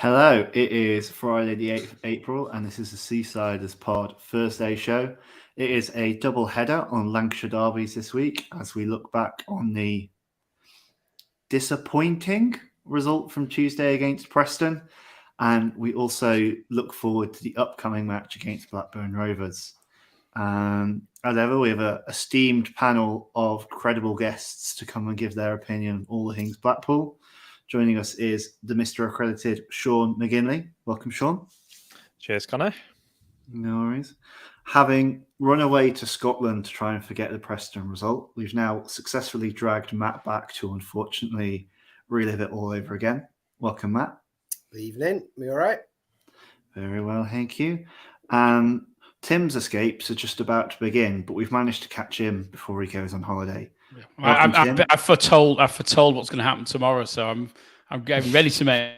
Hello, it is Friday the 8th of April, and this is the Seasiders Pod Thursday show. It is a double header on Lancashire derbies this week as we look back on the disappointing result from Tuesday against Preston, and we also look forward to the upcoming match against Blackburn Rovers. As ever, we have an esteemed panel of credible guests to come and give their opinion on all the things Blackpool. Joining us is the Mr. Accredited Sean McGinley. Welcome, Sean. Cheers, Connor. No worries. Having run away to Scotland to try and forget the Preston result, we've now successfully dragged Matt back to, unfortunately, relive it all over again. Welcome, Matt. Good evening. Me all right? Very well, thank you. Tim's escapes are just about to begin, but we've managed to catch him before he goes on holiday. I foretold what's going to happen tomorrow, so I'm getting ready to make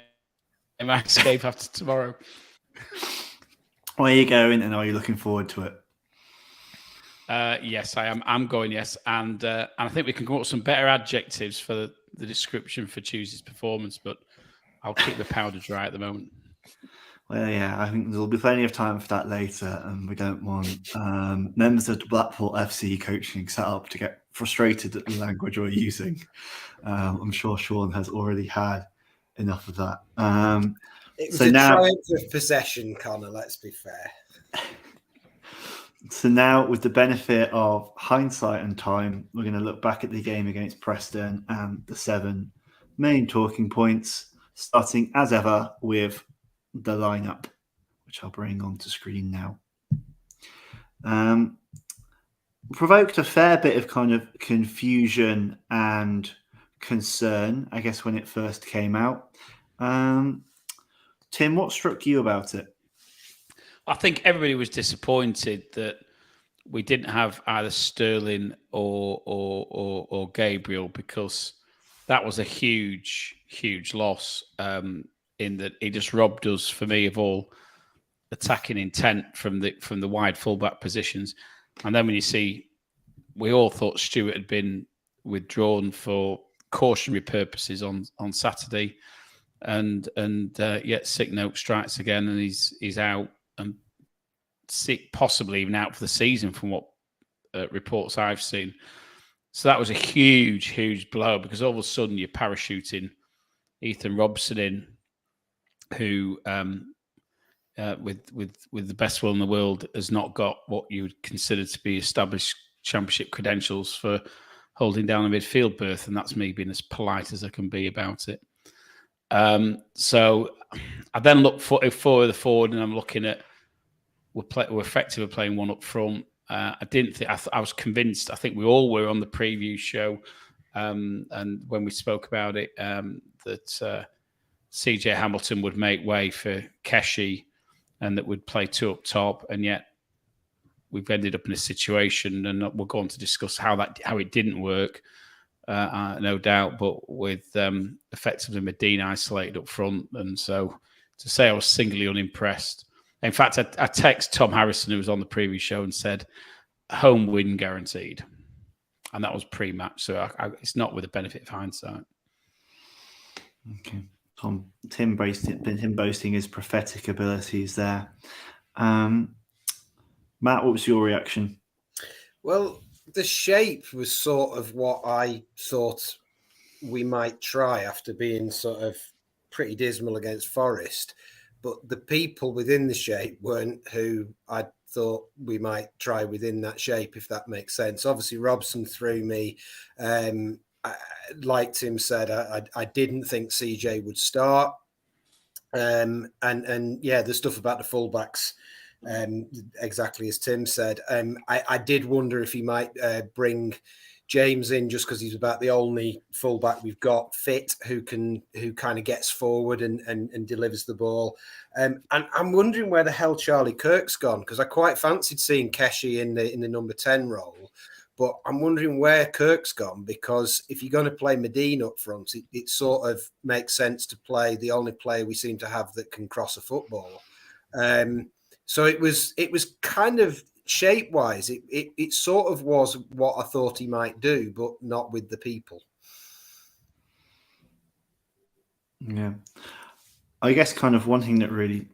my escape after tomorrow. Where are you going, and are you looking forward to it? Yes, I am. I'm going. Yes, and I think we can come up with some better adjectives for the description for Tuesday's performance, but I'll keep the powder dry at the moment. Well, yeah, I think there'll be plenty of time for that later, and we don't want members of the Blackpool FC coaching setup to get frustrated at the language we're using. I'm sure Sean has already had enough of that. It was a triumph of possession, Connor, let's be fair. So now, with the benefit of hindsight and time, we're going to look back at the game against Preston and the 7 main talking points, starting as ever with the lineup, which I'll bring onto screen now. Provoked a fair bit of kind of confusion and concern, I guess, when it first came out. Tim, what struck you about it? I think everybody was disappointed that we didn't have either Sterling or Gabriel, because that was a huge loss. In that he just robbed us, for me, of all attacking intent from the wide fullback positions. And then when you see, we all thought Stewart had been withdrawn for cautionary purposes on Saturday, and yet sick note strikes again, and he's out and sick, possibly even out for the season from what reports I've seen. So that was a huge blow, because all of a sudden you're parachuting Ethan Robson in, who, with the best will in the world, has not got what you would consider to be established championship credentials for holding down a midfield berth, and that's me being as polite as I can be about it. So I then look further forward, and I'm looking at we're effectively playing one up front. I didn't think I was convinced. I think we all were on the preview show, and when we spoke about it, that CJ Hamilton would make way for Keshi, and that would play 2 up top, and yet we've ended up in a situation, and we're going to discuss how it didn't work, no doubt, but with effectively Medina isolated up front. And so to say I was singularly unimpressed. In fact, I texted Tom Harrison, who was on the previous show, and said, home win guaranteed. And that was pre-match, so it's not with the benefit of hindsight. Okay. Tim boasting his prophetic abilities there. Matt, what was your reaction? Well, the shape was sort of what I thought we might try after being sort of pretty dismal against Forest. But the people within the shape weren't who I thought we might try within that shape, if that makes sense. Obviously, Robson threw me. Like Tim said, I didn't think CJ would start. And yeah, the stuff about the fullbacks, exactly as Tim said. I did wonder if he might bring James in, just because he's about the only fullback we've got fit who kind of gets forward and delivers the ball. And I'm wondering where the hell Charlie Kirk's gone, because I quite fancied seeing Keshi in the number 10 role. But I'm wondering where Kirk's gone, because if you're going to play Medina up front, it sort of makes sense to play the only player we seem to have that can cross a football. So it was kind of shape-wise, it sort of was what I thought he might do, but not with the people. Yeah. I guess kind of one thing that really,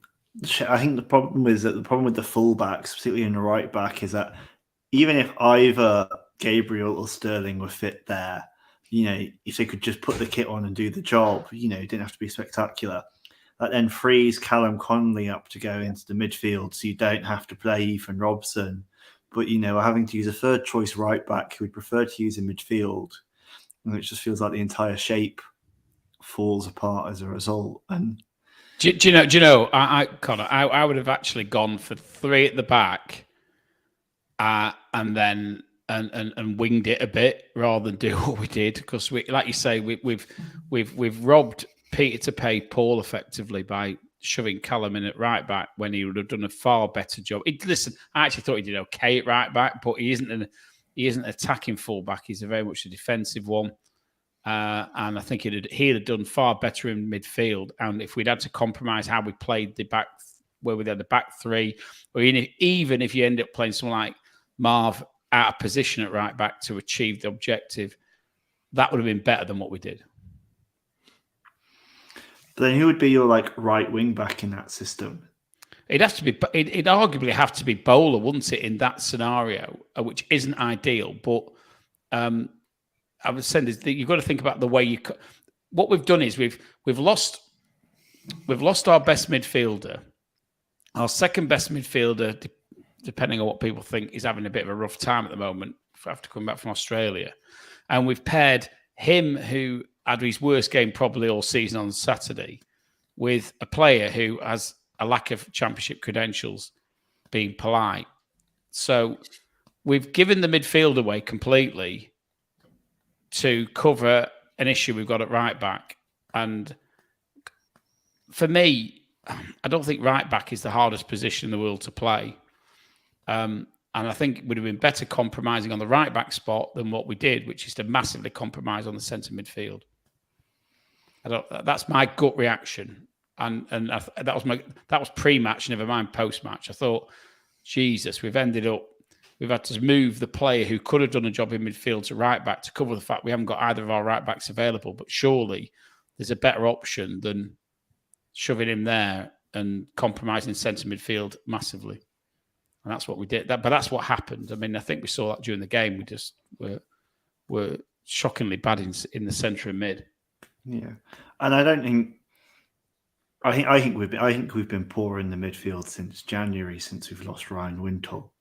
I think the problem is that the problem with the fullbacks, particularly in the right back, is that even if either Gabriel or Sterling were fit there, if they could just put the kit on and do the job, it didn't have to be spectacular. That then frees Callum Connolly up to go into the midfield, so you don't have to play Ethan Robson. But we're having to use a third choice right back who we'd prefer to use in midfield, and it just feels like the entire shape falls apart as a result. And do you know, Connor, I would have actually gone for 3 at the back, and then and winged it a bit rather than do what we did, because we, like you say, we've robbed Peter to pay Paul effectively by shoving Callum in at right back when he would have done a far better job. Listen, I actually thought he did okay at right back, but he isn't an attacking fullback. He's very much a defensive one. And I think he'd have done far better in midfield. And if we'd had to compromise how we played the back, where we had the back 3, or even if you end up playing someone like Marv out of position at right back to achieve the objective, that would have been better than what we did. But then who would be your right wing back in that system? It'd arguably have to be Bowler, wouldn't it, in that scenario, which isn't ideal. But I was saying that you've got to think about the way what we've done is we've lost our best midfielder. Our second best midfielder, depending on what people think, is having a bit of a rough time at the moment after coming back from Australia. And we've paired him, who had his worst game probably all season on Saturday, with a player who has a lack of championship credentials, being polite. So we've given the midfield away completely to cover an issue we've got at right back. And for me, I don't think right back is the hardest position in the world to play. And I think it would have been better compromising on the right back spot than what we did, which is to massively compromise on the centre midfield. That's my gut reaction. And that was pre-match, never mind post-match. I thought, Jesus, we've had to move the player who could have done a job in midfield to right back to cover the fact we haven't got either of our right backs available. But surely there's a better option than shoving him there and compromising centre midfield massively. And that's what we did. But that's what happened. I mean, I think we saw that during the game. We just were shockingly bad in the centre and mid. Yeah, and I think we've been poor in the midfield since January, since we've lost Ryan Wintle.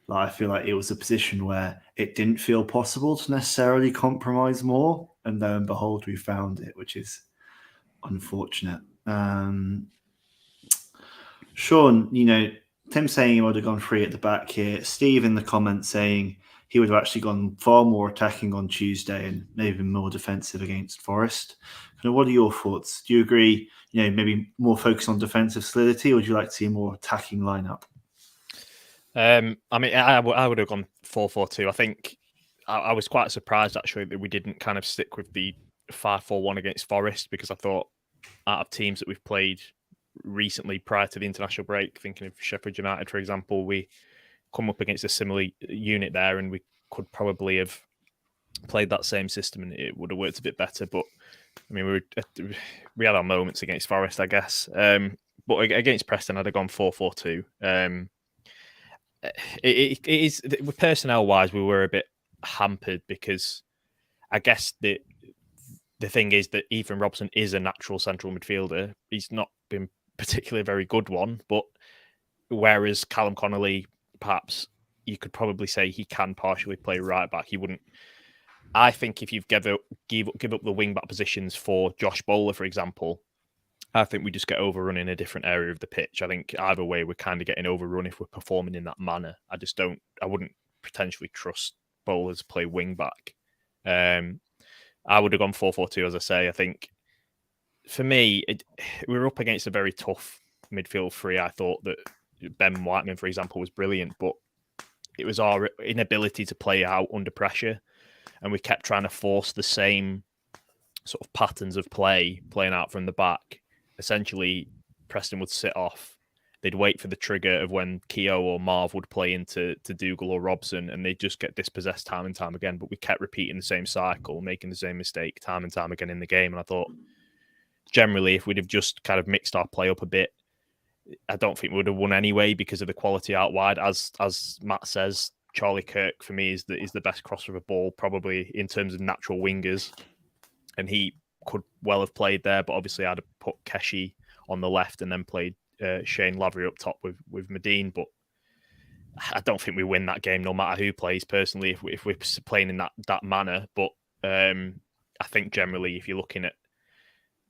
I feel like it was a position where it didn't feel possible to necessarily compromise more, and lo and behold, we found it, which is unfortunate. Sean, Tim saying he would have gone 3 at the back here. Steve in the comments saying he would have actually gone far more attacking on Tuesday and maybe more defensive against Forest. What are your thoughts? Do you agree, maybe more focus on defensive solidity, or would you like to see a more attacking lineup? I would have gone 4-4-2. I think I was quite surprised, actually, that we didn't kind of stick with the 5-4-1 against Forest, because I thought out of teams that we've played recently prior to the international break, thinking of Sheffield United, for example, we come up against a similar unit there, and we could probably have played that same system and it would have worked a bit better. But I mean, we had our moments against Forest, I guess. But against Preston, I'd have gone 4-4-2. It is personnel wise, we were a bit hampered, because I guess the thing is that Ethan Robson is a natural central midfielder. He's not been particularly a very good one, but whereas Callum Connolly, perhaps you could probably say he can partially play right back. He wouldn't. I think if you've give up the wing back positions for Josh Bowler, for example, I think we just get overrun in a different area of the pitch. I think either way, we're kind of getting overrun if we're performing in that manner. I wouldn't potentially trust Bowler to play wing back. I would have gone 4-4-2, as I say. I think for me, we were up against a very tough midfield 3. I thought that Ben Whiteman, for example, was brilliant, but it was our inability to play out under pressure. And we kept trying to force the same sort of patterns of playing out from the back. Essentially, Preston would sit off. They'd wait for the trigger of when Keogh or Marv would play into Dougal or Robson, and they'd just get dispossessed time and time again. But we kept repeating the same cycle, making the same mistake time and time again in the game. And I thought, generally, if we'd have just kind of mixed our play up a bit, I don't think we would have won anyway because of the quality out wide. As Matt says, Charlie Kirk for me is the best crosser of a ball probably in terms of natural wingers, and he could well have played there, but obviously I'd have put Keshi on the left and then played Shane Lavery up top with Medine. But I don't think we win that game no matter who plays personally if we're playing in that manner. But I think generally if you're looking at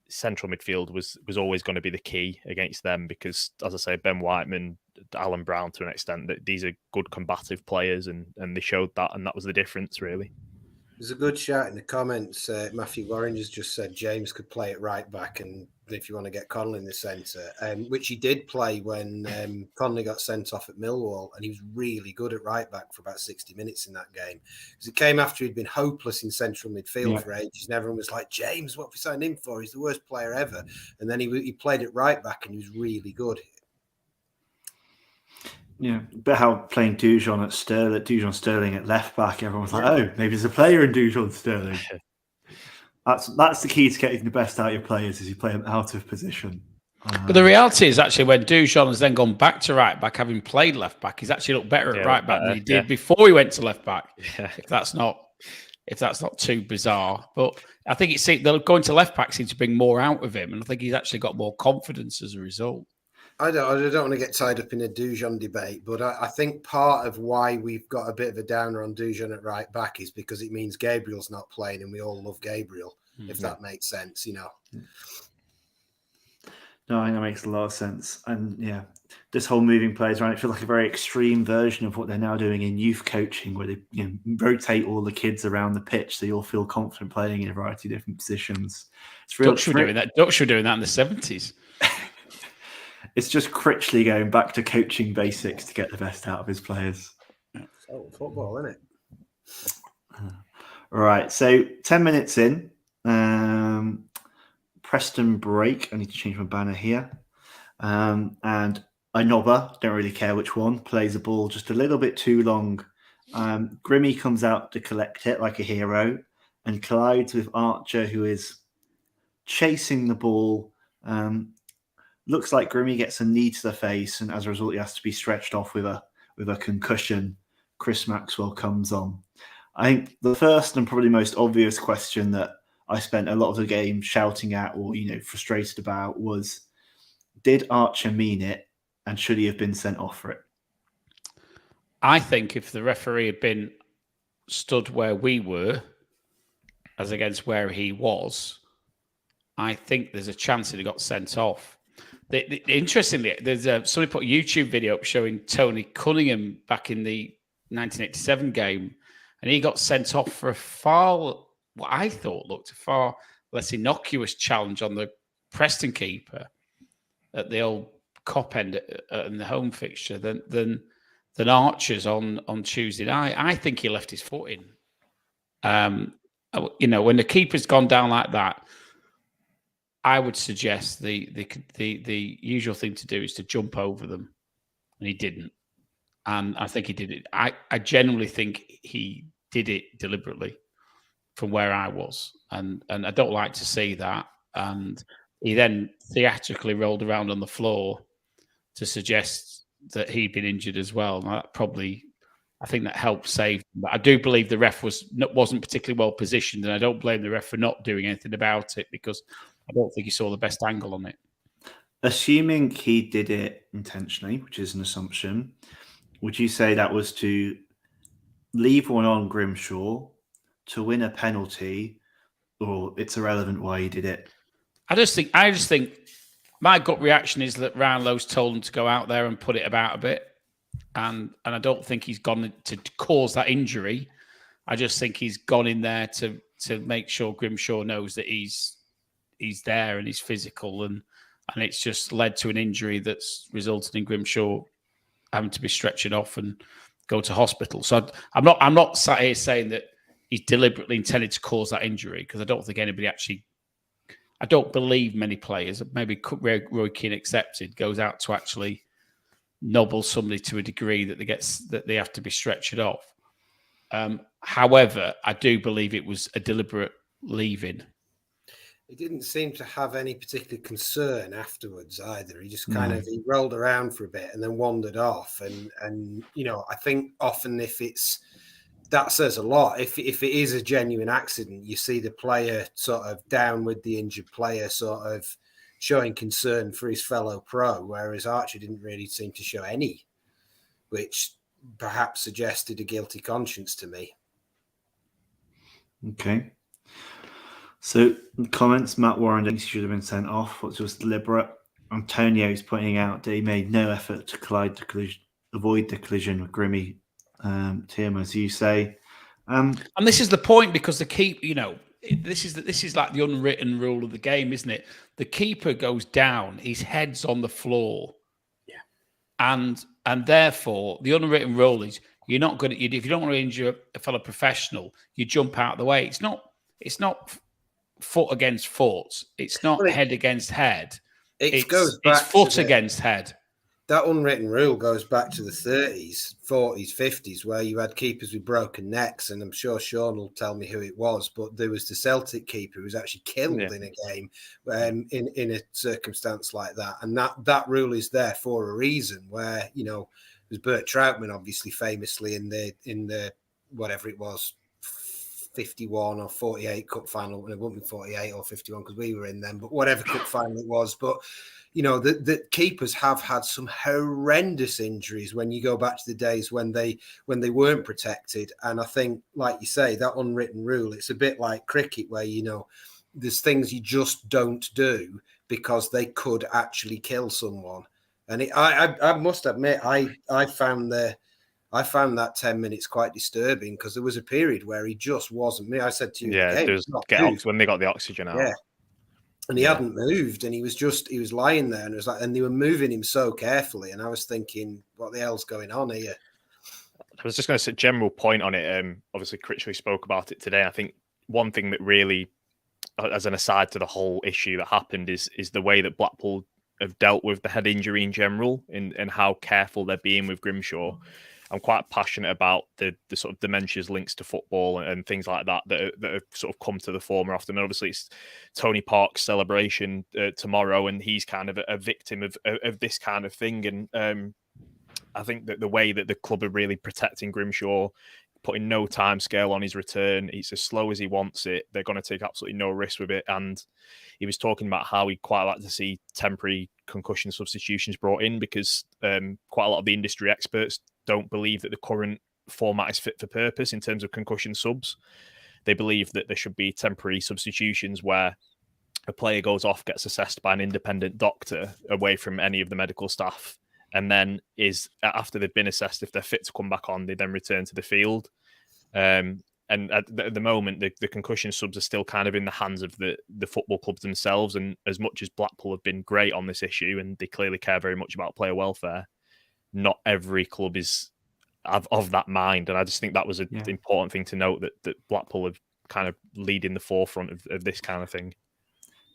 central midfield was always going to be the key against them because, as I say, Ben Whiteman, Alan Brown to an extent, that these are good combative players and they showed that, and that was the difference really. There's a good shout in the comments. Matthew Warren has just said James could play at right back, and if you want to get Connolly in the centre, which he did play when Connolly got sent off at Millwall, and he was really good at right back for about 60 minutes in that game. Because it came after he'd been hopeless in central midfield for ages, and everyone was like, James, what have we signed him for? He's the worst player ever. And then he played at right back, and he was really good. Yeah, but how playing Dujon Sterling at left back, everyone was like, oh, maybe there's a player in Dujon Sterling. That's the key to getting the best out of your players is you play them out of position. But the reality is actually when Dujon has then gone back to right back, having played left back, he's actually looked better at right back than he did before he went to left back. If that's not too bizarre. But I think they're going to left back seems to bring more out of him, and I think he's actually got more confidence as a result. I don't want to get tied up in a Dujon debate, but I think part of why we've got a bit of a downer on Dujon at right back is because it means Gabriel's not playing, and we all love Gabriel, if that makes sense, you know. No, I think that makes a lot of sense. And yeah, this whole moving players around, it feels like a very extreme version of what they're now doing in youth coaching, where they rotate all the kids around the pitch so you'll feel confident playing in a variety of different positions. It's real. Dutch were doing that. Dutch were doing that in the 70s. It's just Critchley going back to coaching basics to get the best out of his players. Oh, football, isn't it? All right, so 10 minutes in, Preston break. I need to change my banner here. And Inobba, don't really care which one, plays the ball just a little bit too long. Grimmy comes out to collect it like a hero and collides with Archer, who is chasing the ball. Looks like Grimmy gets a knee to the face, and as a result, he has to be stretched off with a concussion. Chris Maxwell comes on. I think the first and probably most obvious question that I spent a lot of the game shouting at or frustrated about was, did Archer mean it, and should he have been sent off for it? I think if the referee had been stood where we were, as against where he was, I think there's a chance that he got sent off. Interestingly, there's somebody put a YouTube video up showing Tony Cunningham back in the 1987 game, and he got sent off for what I thought looked a far less innocuous challenge on the Preston keeper at the old Cop end in the home fixture than Archer's on Tuesday night. I think he left his foot in. When the keeper's gone down like that, I would suggest the usual thing to do is to jump over them, and he didn't. And I think he did it. I genuinely think he did it deliberately from where I was, and I don't like to see that. And he then theatrically rolled around on the floor to suggest that he'd been injured as well. And that probably, I think that helped save him. But I do believe the ref wasn't particularly well positioned, and I don't blame the ref for not doing anything about it because I don't think he saw the best angle on it. Assuming he did it intentionally, which is an assumption, would you say that was to leave one on Grimshaw to win a penalty, or it's irrelevant why he did it? I just think my gut reaction is that Ryan Lowe's told him to go out there and put it about a bit. And I don't think he's gone to cause that injury. I just think he's gone in there to make sure Grimshaw knows that he's there and he's physical, and it's just led to an injury that's resulted in Grimshaw having to be stretchered off and go to hospital. So I'm not sat here saying that he's deliberately intended to cause that injury, because I don't think anybody actually. I don't believe many players, maybe Roy Keane accepted, goes out to actually nobble somebody to a degree that they have to be stretchered off. However, I do believe it was a deliberate leaving. he didn't seem to have any particular concern afterwards either. He just kind of he rolled around for a bit and then wandered off. And you know, I think often that says a lot. If it is a genuine accident, you see the player sort of down with the injured player, sort of showing concern for his fellow pro, whereas Archer didn't really seem to show any, which perhaps suggested a guilty conscience to me. Okay. So, comments, Matt Warren thinks he should have been sent off, which was deliberate. Antonio is pointing out that he made no effort to avoid the collision with Grimmy. Tim, as you say. And this is the point, because the keeper, you know, this is like the unwritten rule of the game, isn't it? The keeper goes down, his head's on the floor. Yeah. And therefore, the unwritten rule is you're not going to, if you don't want to injure a fellow professional, you jump out of the way. It's not foot against foot. It's not head against head. It's foot against head. That unwritten rule goes back to the 30s, 40s, 50s, where you had keepers with broken necks. And I'm sure Sean will tell me who it was, but there was the Celtic keeper who was actually killed in a game in a circumstance like that. And that rule is there for a reason, where, you know, it was Bert Troutman, obviously famously in the whatever it was, 51 or 48 cup final. It wouldn't be 48 or 51 because we were in them, but whatever cup final it was. But you know, the keepers have had some horrendous injuries when you go back to the days when they weren't protected. And I think, like you say, that unwritten rule, it's a bit like cricket, where, you know, there's things you just don't do because they could actually kill someone. And I must admit, I found that 10 minutes quite disturbing, because there was a period where he just wasn't me. I said to you, when they got the oxygen out. Yeah. And he hadn't moved, and he was lying there, and it was like, and they were moving him so carefully, and I was thinking, what the hell's going on here? I was just going to say, general point on it. Obviously, Critchley spoke about it today. I think one thing that really, as an aside to the whole issue that happened, is the way that Blackpool have dealt with the head injury in general, and how careful they're being with Grimshaw. I'm quite passionate about the sort of dementias links to football and things like that have sort of come to the fore more often. And obviously, it's Tony Park's celebration tomorrow, and he's kind of a victim of this kind of thing. And I think that the way that the club are really protecting Grimshaw, putting no time scale on his return, it's as slow as he wants it. They're going to take absolutely no risk with it. And he was talking about how he'd quite like to see temporary concussion substitutions brought in, because quite a lot of the industry experts don't believe that the current format is fit for purpose in terms of concussion subs. They believe that there should be temporary substitutions where a player goes off, gets assessed by an independent doctor away from any of the medical staff, and then after they've been assessed, if they're fit to come back on, they then return to the field. And at the moment, the concussion subs are still kind of in the hands of the football clubs themselves. And as much as Blackpool have been great on this issue, and they clearly care very much about player welfare, not every club is of that mind. And I just think that was an important thing to note, that Blackpool have kind of leading the forefront of this kind of thing.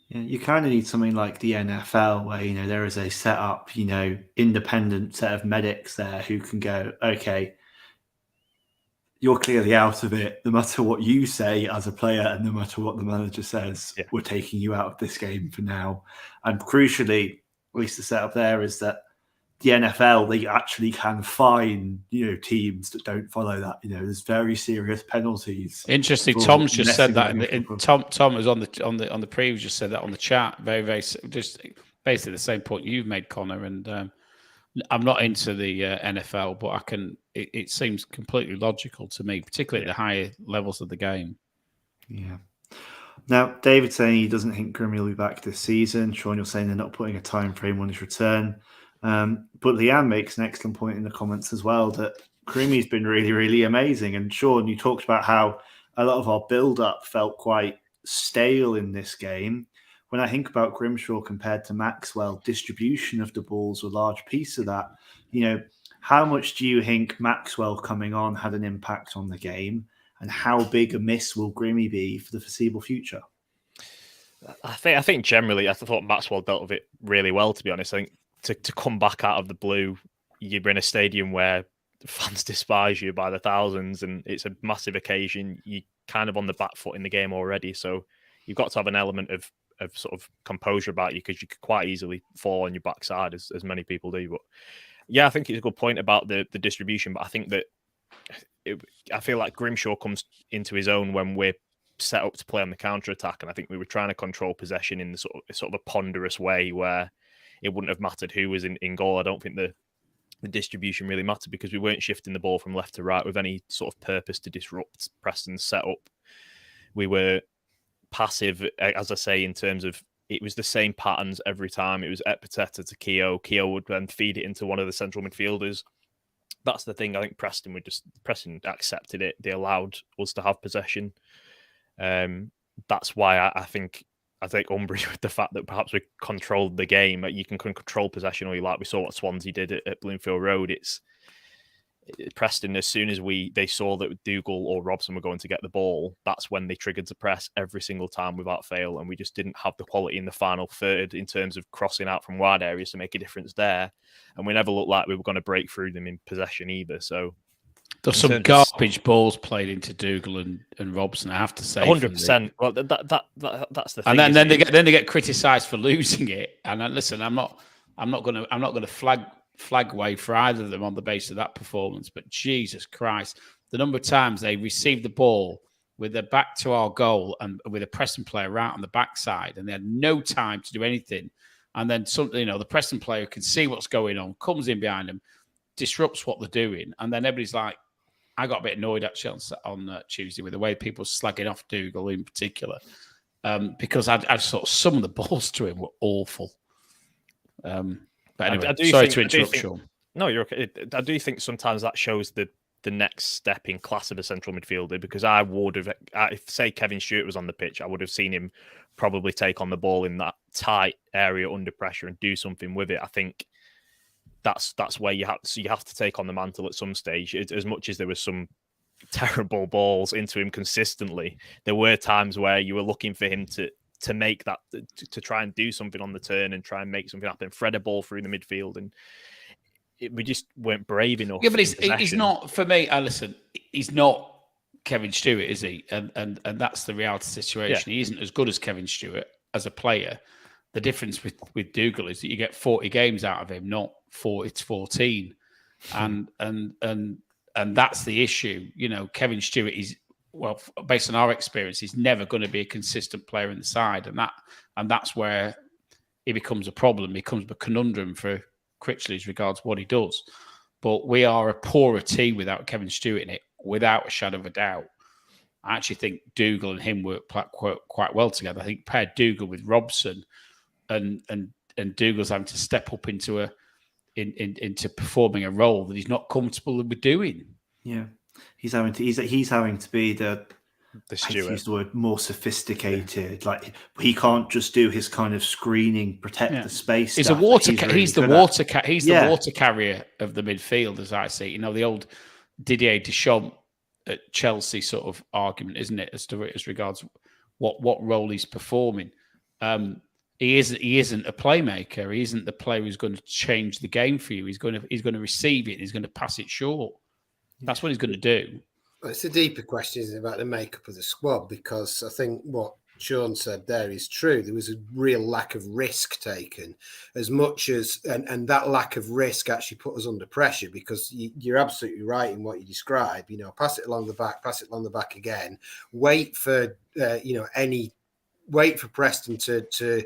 Yeah, you kind of need something like the NFL, where, you know, there is a set up, you know, independent set of medics there who can go, okay, you're clearly out of it, no matter what you say as a player and no matter what the manager says, we're taking you out of this game for now. And crucially, at least the setup there is that the NFL, they actually can fine, you know, teams that don't follow that. You know, there's very serious penalties. Interesting. Tom's just said that. Tom was on the preview, just said that on the chat. Very, very, just basically the same point you've made, Connor. And I'm not into the NFL, but it seems completely logical to me, particularly at the higher levels of the game. Yeah. Now, David's saying he doesn't think Grimmy will be back this season. Sean, you're saying they're not putting a time frame on his return. But Leanne makes an excellent point in the comments as well, that Creamy's been really, really amazing. And Sean, you talked about how a lot of our build-up felt quite stale in this game. When I think about Grimshaw compared to Maxwell, distribution of the balls were a large piece of that. You know, how much do you think Maxwell coming on had an impact on the game? And how big a miss will Grimmy be for the foreseeable future? I think generally, I thought Maxwell dealt with it really well, to be honest. I think to come back out of the blue, you're in a stadium where fans despise you by the thousands, and it's a massive occasion. You're kind of on the back foot in the game already, so you've got to have an element of of sort of composure about you, because you could quite easily fall on your backside, as many people do. But yeah, I think it's a good point about the distribution. But I think that I feel like Grimshaw comes into his own when we're set up to play on the counter attack, and I think we were trying to control possession in the sort of a ponderous way where it wouldn't have mattered who was in goal. I don't think the distribution really mattered, because we weren't shifting the ball from left to right with any sort of purpose to disrupt Preston's setup. We were passive, as I say, in terms of it was the same patterns every time. It was Ekpiteta to Keogh. Keogh would then feed it into one of the central midfielders. That's the thing. I think Preston accepted it. They allowed us to have possession. That's why I think I take umbrage with the fact that perhaps we controlled the game. You can control possession all you like. We saw what Swansea did at Bloomfield Road. It's Preston, as soon as they saw that Dougal or Robson were going to get the ball, that's when they triggered the press every single time without fail. And we just didn't have the quality in the final third in terms of crossing out from wide areas to make a difference there. And we never looked like we were going to break through them in possession either. So there's some garbage balls played into Dougal and Robson, I have to say. 100%. Well, that's the thing. And then they get criticised for losing it. And listen, I'm not going to flag way for either of them on the basis of that performance. But Jesus Christ, the number of times they received the ball with their back to our goal and with a Preston player right on the backside, and they had no time to do anything. And then something, the Preston player can see what's going on, comes in behind them, disrupts what they're doing, and then everybody's like, I got a bit annoyed actually on Tuesday with the way people were slagging off Dougal in particular, because I thought some of the balls to him were awful. But anyway, sorry to interrupt, Sean. No, you're okay. I do think sometimes that shows the next step in class of a central midfielder, because I would have, if say Kevin Stewart was on the pitch, I would have seen him probably take on the ball in that tight area under pressure and do something with it. I think that's where you have to take on the mantle at some stage. As much as there was some terrible balls into him consistently, there were times where you were looking for him to make that, to try and do something on the turn and try and make something happen, thread a ball through the midfield, and we just weren't brave enough. Yeah, but he's not, for me. Listen, he's not Kevin Stewart, is he? And that's the reality situation. Yeah. He isn't as good as Kevin Stewart as a player. The difference with Dougal is that you get 40 games out of him, not 14, and that's the issue. Kevin Stewart is, well, based on our experience, he's never going to be a consistent player in the side, and that's where it becomes a problem. It becomes a conundrum for Critchley as regards what he does. But we are a poorer team without Kevin Stewart in it, without a shadow of a doubt. I actually think Dougal and him work quite well together. I think paired Dougal with Robson, and Dougal's having to step up into performing a role that he's not comfortable with doing. Yeah, he's having to be the steward. Use the word more sophisticated. Yeah. Like, he can't just do his kind of screening, protect the space. He's stuff a water. He's the water carrier of the midfield, as I see. The old Didier Deschamps at Chelsea sort of argument, isn't it, as regards what role he's performing. He isn't a playmaker. He isn't the player who's going to change the game for you. He's going to receive it and he's going to pass it short. That's what he's going to do. Well, it's a deeper question, isn't it, about the makeup of the squad, because I think what Sean said there is true. There was a real lack of risk taken, as much as, and that lack of risk actually put us under pressure, because you're absolutely right in what you describe. Pass it along the back again. Wait for Preston to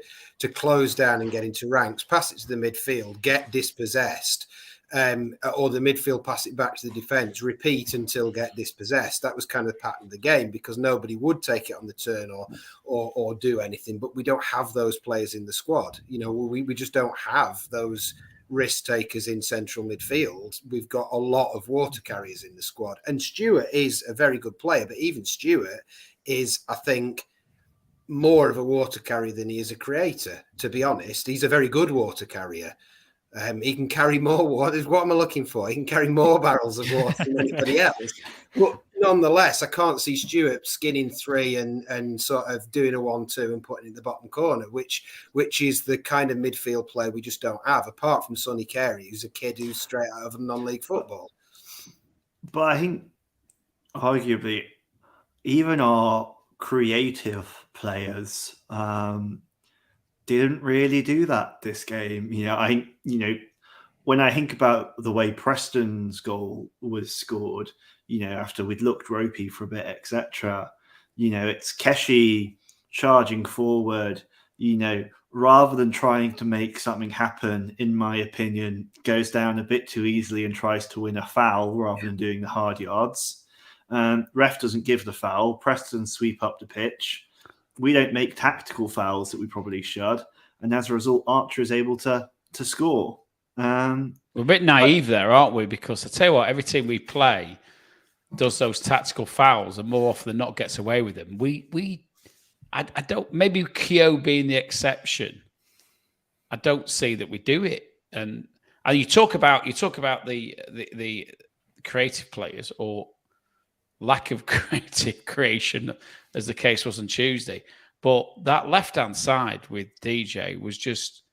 close down and get into ranks. Pass it to the midfield, get dispossessed. Or the midfield pass it back to the defence, repeat until get dispossessed. That was kind of the pattern of the game, because nobody would take it on the turn or do anything. But we don't have those players in the squad. We just don't have those risk takers in central midfield. We've got a lot of water carriers in the squad. And Stewart is a very good player, but even Stewart is, I think, more of a water carrier than he is a creator, to be honest. He's a very good water carrier. He can carry more water. What am I looking for? He can carry more barrels of water than anybody else. But nonetheless, I can't see Stewart skinning three and sort of doing a 1-2 and putting it in the bottom corner, which is the kind of midfield player we just don't have, apart from Sonny Carey, who's a kid who's straight out of non-league football. But I think, arguably, even our creative players, didn't really do that this game. When I think about the way Preston's goal was scored, after we'd looked ropey for a bit, etc. It's Keshi charging forward, rather than trying to make something happen, in my opinion, goes down a bit too easily and tries to win a foul rather than doing the hard yards. Ref doesn't give the foul. Preston sweep up the pitch. We don't make tactical fouls that we probably should. And as a result, Archer is able to score. We're a bit naive there, aren't we? Because I tell you what, every team we play does those tactical fouls and more often than not gets away with them. I don't, maybe Keogh being the exception, I don't see that we do it. And you talk about the creative players or lack of creative creation, as the case was on Tuesday. But that left-hand side with DJ was just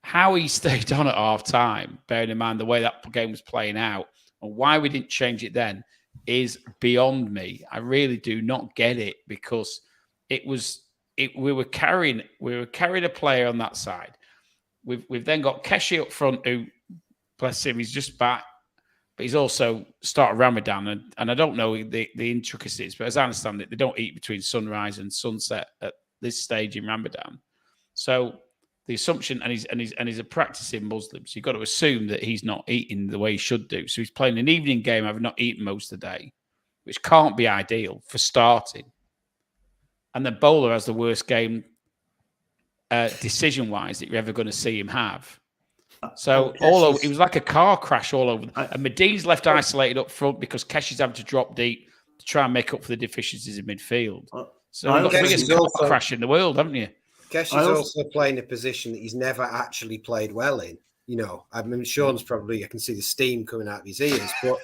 how he stayed on at half time, bearing in mind the way that game was playing out, and why we didn't change it then is beyond me. I really do not get it, because we were carrying a player on that side. We've then got Keshi up front, who, bless him, he's just back, but he's also started Ramadan, and I don't know the intricacies, but as I understand it, they don't eat between sunrise and sunset at this stage in Ramadan. So the assumption, and he's a practicing Muslim, so you've got to assume that he's not eating the way he should do. So he's playing an evening game, having not eaten most of the day, which can't be ideal for starting. And then Bowler has the worst game decision-wise that you're ever going to see him have. So it was like a car crash all over. And Medin's left isolated up front because Keshi's having to drop deep to try and make up for the deficiencies in midfield. So you've got the biggest car crash in the world, haven't you? Keshi's also playing a position that he's never actually played well in. I mean, Sean's probably, I can see the steam coming out of his ears, but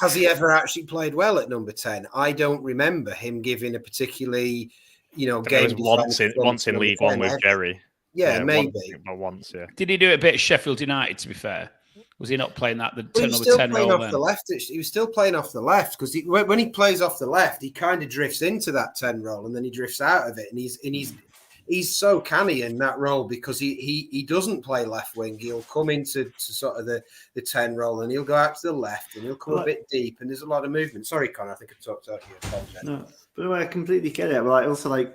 has he ever actually played well at number 10? I don't remember him giving a particularly, game. It was once in League One with Jerry. Yeah, maybe. Once, yeah. Did he do a bit at Sheffield United, to be fair? Was he not playing that? He was still 10 playing role off the left. He was still playing off the left, because when he plays off the left, he kind of drifts into that 10 role and then he drifts out of it. And he's so canny in that role, because he doesn't play left wing. He'll come into sort of the 10 role and he'll go out to the left and he'll come a bit deep, and there's a lot of movement. Sorry, Connor, I think I talked over you. No, but I completely get it. But also,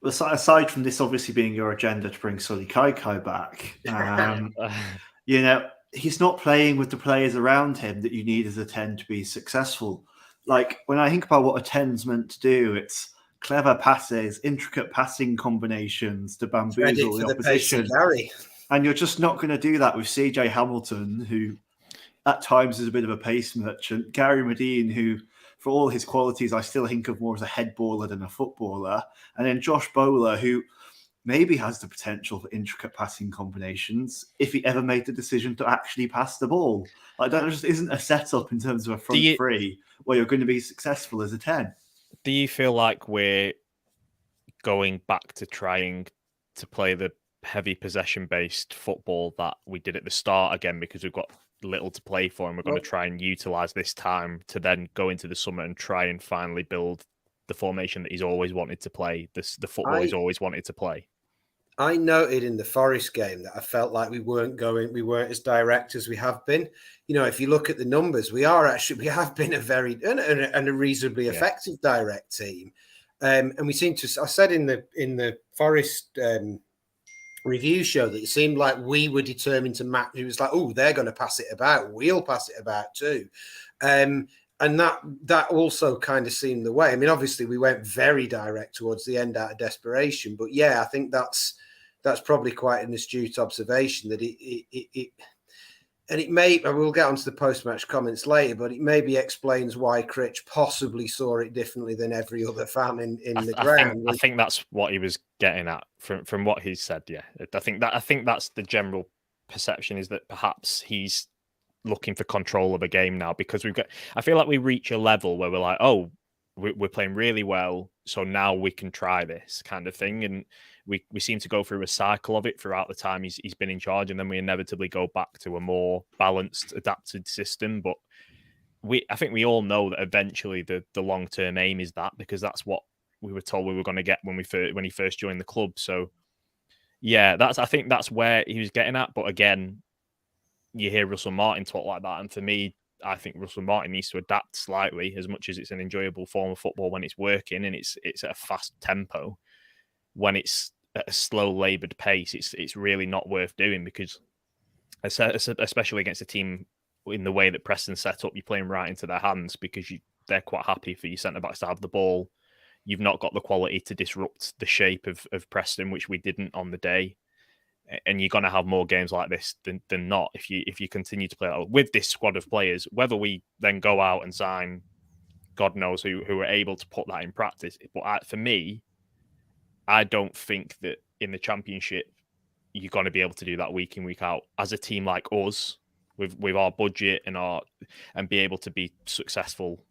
aside from this obviously being your agenda to bring Sully Kaikai back, he's not playing with the players around him that you need as a 10 to be successful. Like, when I think about what a 10's meant to do, it's clever passes, intricate passing combinations to bamboozle the opposition. And you're just not going to do that with CJ Hamilton, who at times is a bit of a pace merchant. Gary Medine, who, for all his qualities, I still think of more as a head baller than a footballer. And then Josh Bowler, who maybe has the potential for intricate passing combinations if he ever made the decision to actually pass the ball. Like, that just isn't a setup in terms of a front three where you're going to be successful as a 10. Do you feel like we're going back to trying to play the heavy possession-based football that we did at the start again, because we've got little to play for, and we're going to try and utilise this time to then go into the summer and try and finally build the formation that he's always wanted to play, the football he's always wanted to play? I noted in the Forest game that I felt like we weren't as direct as we have been. If you look at the numbers, we have been a very and a reasonably effective direct team. And we seem to, I said in the Forest review show that it seemed like we were determined to match. It was like, oh, they're going to pass it about. We'll pass it about too. And that also kind of seemed the way. I mean, obviously we went very direct towards the end out of desperation, but yeah, I think that's probably quite an astute observation that it may, and we'll get onto the post-match comments later, but it maybe explains why Critch possibly saw it differently than every other fan in the ground. I think that's what he was getting at from what he said. Yeah, I think that's the general perception, is that perhaps he's looking for control of a game now, because I feel like we reach a level where we're like, oh, we're playing really well, so now we can try this kind of thing, and we seem to go through a cycle of it throughout the time he's been in charge, and then we inevitably go back to a more balanced, adapted system. But I think we all know that eventually the long-term aim is that, because that's what we were told we were going to get when he first joined the club. So Yeah, I think that's where he was getting at. But again, you hear Russell Martin talk like that, and for me, I think Russell Martin needs to adapt slightly. As much as it's an enjoyable form of football when it's working and it's at a fast tempo, when it's at a slow, laboured pace, it's really not worth doing, because especially against a team in the way that Preston set up, you're playing right into their hands, because they're quite happy for your centre-backs to have the ball. You've not got the quality to disrupt the shape of Preston, which we didn't on the day. And you're going to have more games like this than not if you continue to play that with this squad of players. Whether we then go out and sign God knows who are able to put that in practice. But for me, I don't think that in the Championship you're going to be able to do that week in, week out as a team like us with our budget and be able to be successful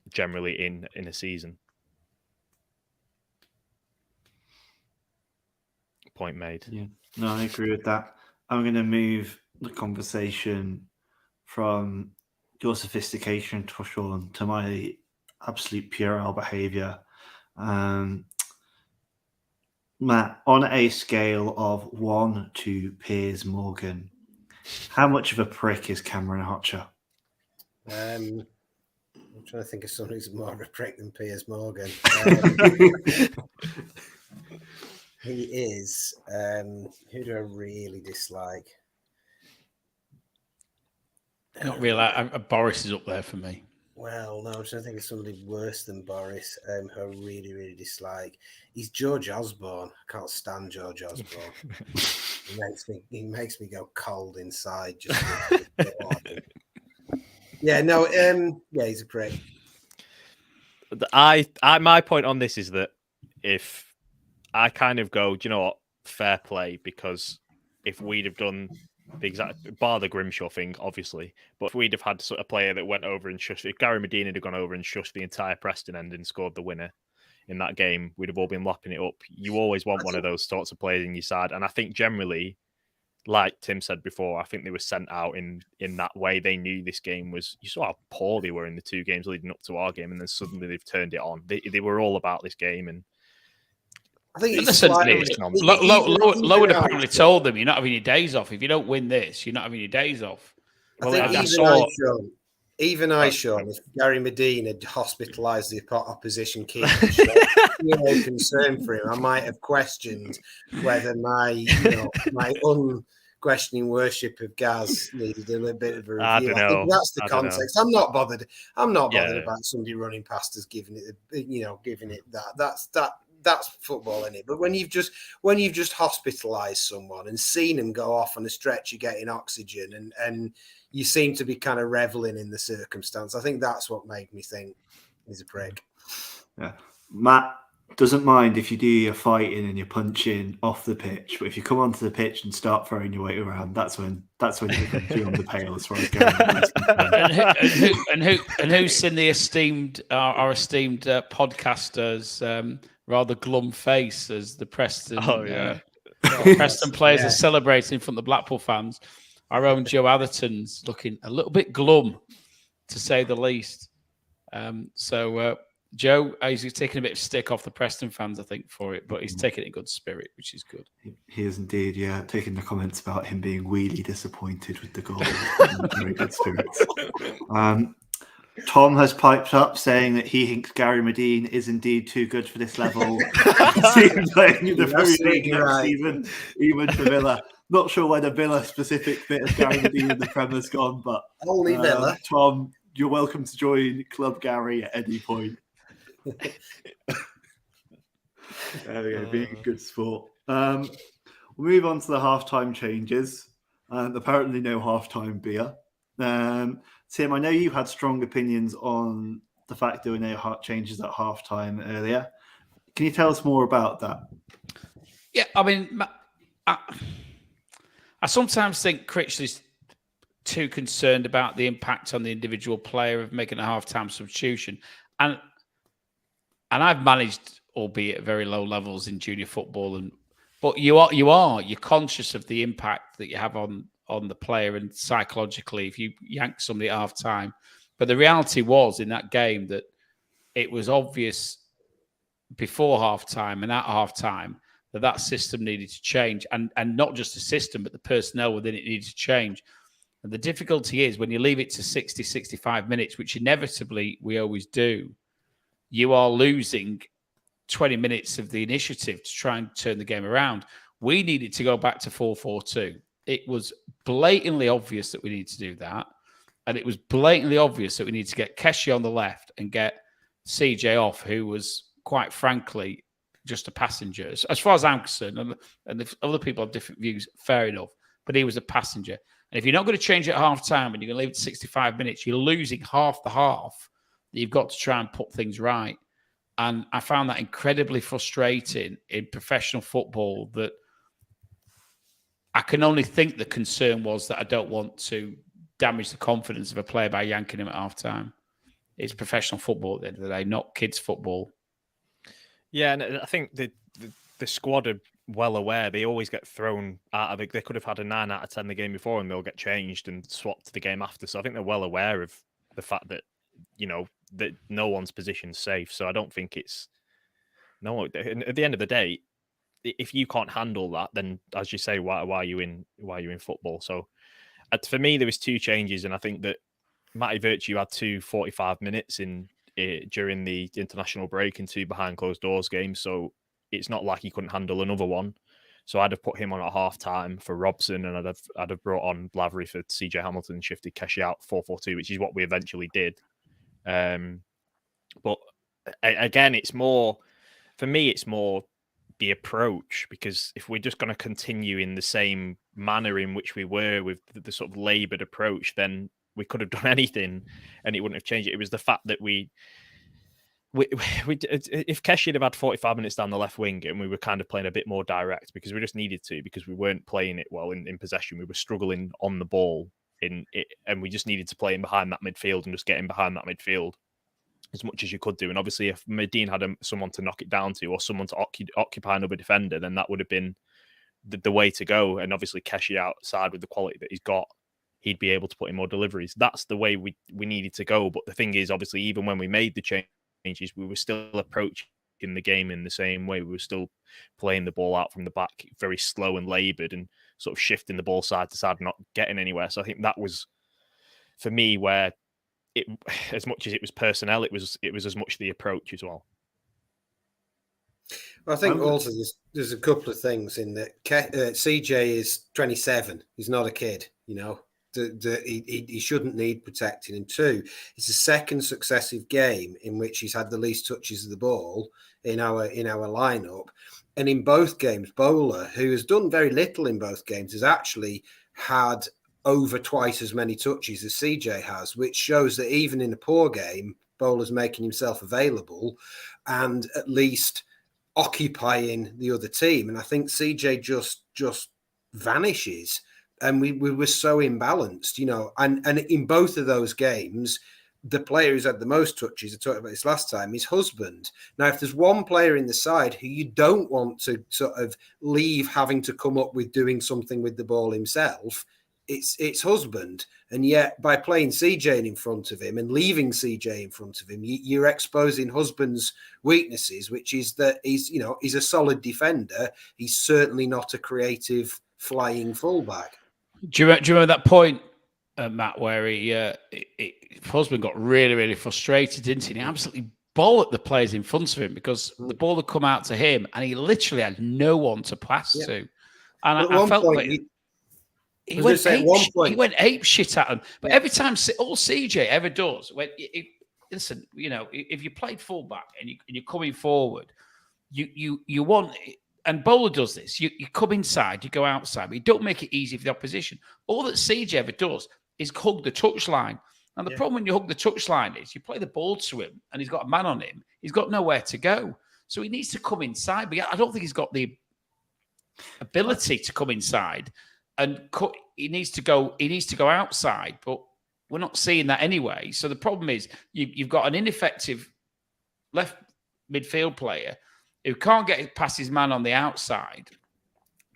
generally in a season. Point made. Yeah, no, I agree with that. I'm going to move the conversation from your sophistication, Tushel, to my absolute puerile behaviour. Matt, on a scale of 1 to Piers Morgan, how much of a prick is Cameron Hotcher? I'm trying to think of someone who's more of a prick than Piers Morgan. He is. Who do I really dislike? Not really. Boris is up there for me. Well, no, I'm trying to think of somebody worse than Boris, who I really, really dislike. He's George Osborne. I can't stand George Osborne. He makes me go cold inside. Just yeah, no, yeah, he's a prick. My point on this is that if I kind of go, do you know what, fair play, because if we'd have done the exact, bar the Grimshaw thing, obviously, but if we'd have had a player that went over and shushed, if Gary Medina had gone over and shushed the entire Preston end and scored the winner in that game, we'd have all been lapping it up. You always want one of those sorts of players in your side, and I think generally, like Tim said before, I think they were sent out in that way. They knew this game was, you saw how poor they were in the 2 games leading up to our game, and then suddenly they've turned it on. They were all about this game, and I think Lowe would have probably told them, you're not having your days off. If you don't win this, you're not having your days off. Well, Sean, if Gary Medina had hospitalised the opposition keeper, no concern for him, I might have questioned whether my unquestioning worship of Gaz needed a little bit of a review. I think that's the context. I'm not bothered. About somebody running past us, giving it that. That's football, isn't it? But when you've just hospitalised someone and seen them go off on a stretcher getting oxygen, and you seem to be kind of reveling in the circumstance, I think that's what made me think he's a prick. Yeah, Matt doesn't mind if you do your fighting and your punching off the pitch, but if you come onto the pitch and start throwing your weight around, that's when you become beyond the pale as far as going. and who's seen the our esteemed podcaster's rather glum face as the Preston Preston players are celebrating in front of the Blackpool fans. Our own Joe Atherton's looking a little bit glum, to say the least. Joe, he's taking a bit of stick off the Preston fans, I think, for it, but he's taking it in good spirit, which is good. He is indeed, yeah. Taking the comments about him being really disappointed with the goal. Very good spirits. Tom has piped up saying that he thinks Gary Medine is indeed too good for this level. Playing in the Premier League next season, even for Villa. Not sure where the Villa specific bit of Gary Medine in the Prem has gone, but only Villa. Tom, you're welcome to join Club Gary at any point. There we go, being a good sport. We'll move on to the halftime changes. Apparently no halftime beer. Tim, I know you had strong opinions on the fact there were no changes at halftime earlier. Can you tell us more about that? Yeah, I mean, I sometimes think Critchley's too concerned about the impact on the individual player of making a halftime substitution. And I've managed, albeit at very low levels in junior football, but you're conscious of the impact that you have on the player and psychologically if you yank somebody at half time. But the reality was in that game that it was obvious before half time and at half time that system needed to change, and not just the system, but the personnel within it needed to change. And the difficulty is when you leave it to 60, 65 minutes, which inevitably we always do, you are losing 20 minutes of the initiative to try and turn the game around. We needed to go back to 4-4-2. It was blatantly obvious that we needed to do that. And it was blatantly obvious that we needed to get Keshi on the left and get CJ off, who was, quite frankly, just a passenger. As far as I'm concerned, and if other people have different views, fair enough. But he was a passenger. And if you're not going to change it at half time and you're going to leave it to 65 minutes, you're losing half the half that you've got to try and put things right. And I found that incredibly frustrating in professional football, that I can only think the concern was that I don't want to damage the confidence of a player by yanking him at half time. It's professional football at the end of the day, not kids' football. Yeah, and I think the squad are well aware. They always get thrown out of it. They could have had a 9 out of 10 the game before and they'll get changed and swapped to the game after. So I think they're well aware of the fact that, that no one's position's safe. So I don't think it's... No, at the end of the day, if you can't handle that, then as you say, why are you in football? So for me, there was 2 changes, and I think that Matty Virtue had 2 45 minutes during the international break and 2 behind closed doors games. So it's not like he couldn't handle another one. So I'd have put him on at half time for Robson, and I'd have brought on Blavery for CJ Hamilton and shifted Keshi out 4-4-2, which is what we eventually did. But again, it's more, for me, it's more the approach, because if we're just going to continue in the same manner in which we were with the sort of laboured approach, then we could have done anything and it wouldn't have changed it. It was the fact that we if Keshi had had 45 minutes down the left wing and we were kind of playing a bit more direct, because we just needed to, because we weren't playing it well in possession, we were struggling on the ball in it, and we just needed to play in behind that midfield and just get in behind that midfield as much as you could do. And obviously if Medine had someone to knock it down to, or someone to occupy another defender, then that would have been the way to go. And obviously Keshi outside with the quality that he's got, he'd be able to put in more deliveries. That's the way we needed to go. But the thing is, obviously, even when we made the changes, we were still approaching the game in the same way. We were still playing the ball out from the back, very slow and laboured, and sort of shifting the ball side to side, not getting anywhere. So I think that was, for me, where it, as much as it was personnel, it was as much the approach as well. I think also there's a couple of things in that. CJ is 27. He's not a kid, He shouldn't need protecting. And 2, it's the second successive game in which he's had the least touches of the ball in our lineup. And in both games, Bowler, who has done very little in both games, has actually had over twice as many touches as CJ has, which shows that even in a poor game, Bowler's making himself available and at least occupying the other team. And I think CJ just vanishes. And we were so imbalanced, and in both of those games, the player who's had the most touches, I talked about this last time, is Husband. Now, if there's one player in the side who you don't want to sort of leave having to come up with doing something with the ball himself, it's Husband. And yet by playing CJ in front of him and leaving CJ in front of him, you're exposing Husband's weaknesses, which is that he's a solid defender. He's certainly not a creative flying fullback. Do you remember that point, Matt, where Husband got really, really frustrated, didn't he? And he absolutely bollocked the players in front of him because the ball had come out to him and he literally had no one to pass to. And I felt like he went ape shit at him. But every time, all CJ ever does, listen, if you played fullback and you're coming forward, you want... And Bowler does this. You come inside, you go outside, but you don't make it easy for the opposition. All that CJ ever does is hug the touchline. And the problem when you hug the touchline is you play the ball to him and he's got a man on him. He's got nowhere to go. So he needs to come inside. But I don't think he's got the ability to come inside. And he needs to go outside. But we're not seeing that anyway. So the problem is you've got an ineffective left midfield player who can't get past his man on the outside,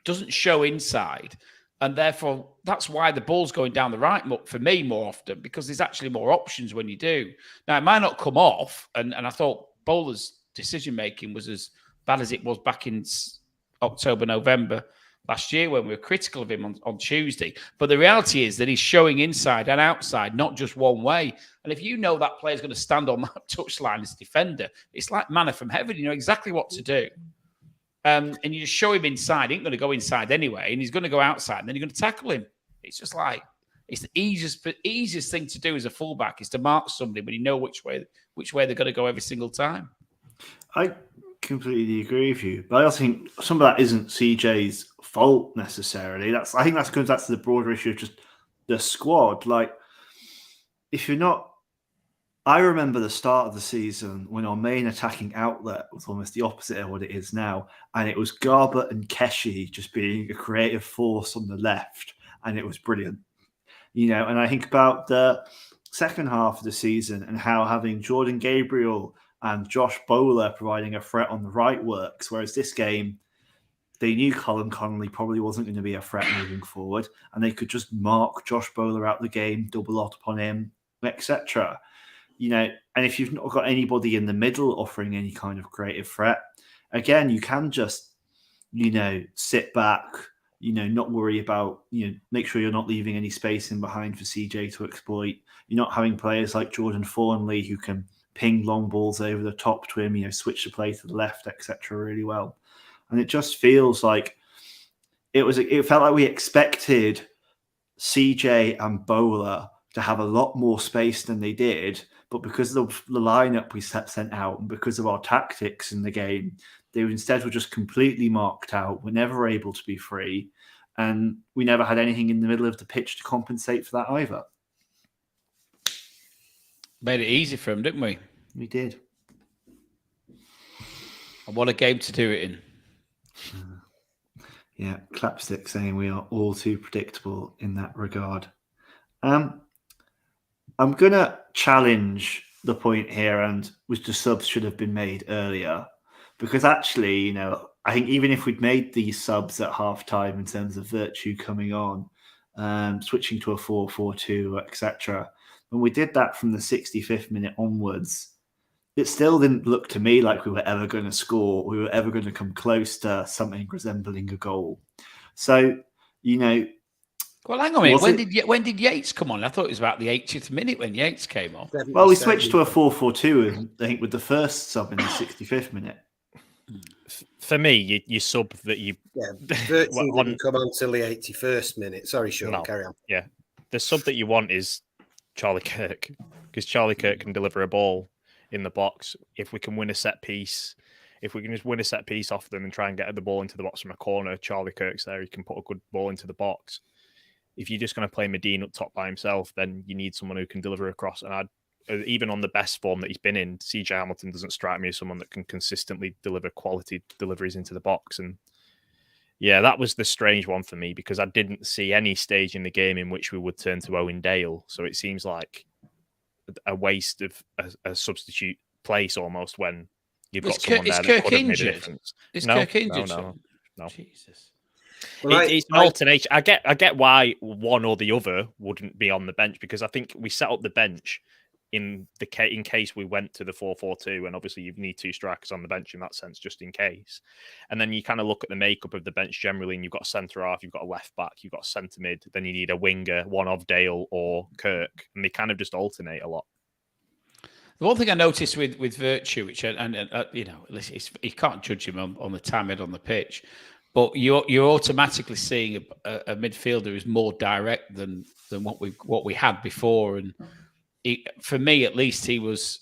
doesn't show inside, and therefore that's why the ball's going down the right for me more often, because there's actually more options when you do. Now, it might not come off, and I thought Bowler's decision-making was as bad as it was back in October, November last year when we were critical of him on Tuesday. But the reality is that he's showing inside and outside, not just one way. And if you know that player's going to stand on that touchline as a defender, it's like manna from heaven. You know exactly what to do. And you just show him inside. He ain't going to go inside anyway, and he's going to go outside, and then you're going to tackle him. It's just like, it's the easiest thing to do as a fullback is to mark somebody when you know which way they're going to go every single time. I completely agree with you, but I also think some of that isn't CJ's fault necessarily. I think that comes back to the broader issue of just the squad. Like, if you're not, I remember the start of the season when our main attacking outlet was almost the opposite of what it is now, and it was Garbutt and Keshi just being a creative force on the left, and it was brilliant. You know, and I think about the second half of the season and how having Jordan Gabriel and Josh Bowler providing a threat on the right works, whereas this game, they knew Colin Connolly probably wasn't going to be a threat moving forward, and they could just mark Josh Bowler out the game, double up upon him, etc. You know, and if you've not got anybody in the middle offering any kind of creative threat, again, you can just, you know, sit back, you know, not worry about, you know, make sure you're not leaving any space in behind for CJ to exploit. You're not having players like Jordan Thornley who can ping long balls over the top to him, you know, switch the play to the left, etc. really well. And it just feels like it felt like we expected CJ and Bowler to have a lot more space than they did, but because of the lineup we sent out and because of our tactics in the game, they instead were just completely marked out. We're never able to be free, and we never had anything in the middle of the pitch to compensate for that either. Made it easy for him, didn't we? We did. And what a game to do it in. Yeah, Clapstick saying we are all too predictable in that regard. I'm going to challenge the point here, and which the subs should have been made earlier, because actually, you know, I think even if we'd made these subs at half-time in terms of Virtue coming on, switching to a 4-4-2, etc., when we did that from the 65th minute onwards, it still didn't look to me like we were ever going to score. We were ever going to come close to something resembling a goal. So, you know... Well, hang on a minute. When did Yates come on? I thought it was about the 80th minute when Yates came on. Well, we switched to a 4-4-2, I think, with the first sub in the 65th minute. For me, you sub that you... Yeah, Virtue didn't come on till the 81st minute. Sorry, Sean, no. Carry on. Yeah, the sub that you want is Charlie Kirk, because Charlie Kirk can deliver a ball in the box. If we can win a set piece, if we can just win a set piece off them and try and get the ball into the box from a corner, Charlie Kirk's there. He can put a good ball into the box. If you're just going to play Medine up top by himself, then you need someone who can deliver across. And even on the best form that he's been in, CJ Hamilton doesn't strike me as someone that can consistently deliver quality deliveries into the box. And yeah, that was the strange one for me, because I didn't see any stage in the game in which we would turn to Owen Dale. So it seems like a waste of a substitute place almost when you've got someone there that could have made a difference. Is Kirk injured? No. Jesus. Well, it's an alternation. I get why one or the other wouldn't be on the bench, because I think we set up the bench in case we went to the 4-4-2, and obviously you need two strikers on the bench in that sense, just in case. And then you kind of look at the makeup of the bench generally, and you've got a centre half, you've got a left back, you've got a centre mid, then you need a winger, one of Dale or Kirk, and they kind of just alternate a lot. The one thing I noticed with Virtue, which and you know, you can't judge him on the time head on the pitch, but you're automatically seeing a midfielder who's more direct than what we had before. And for me, at least, he was.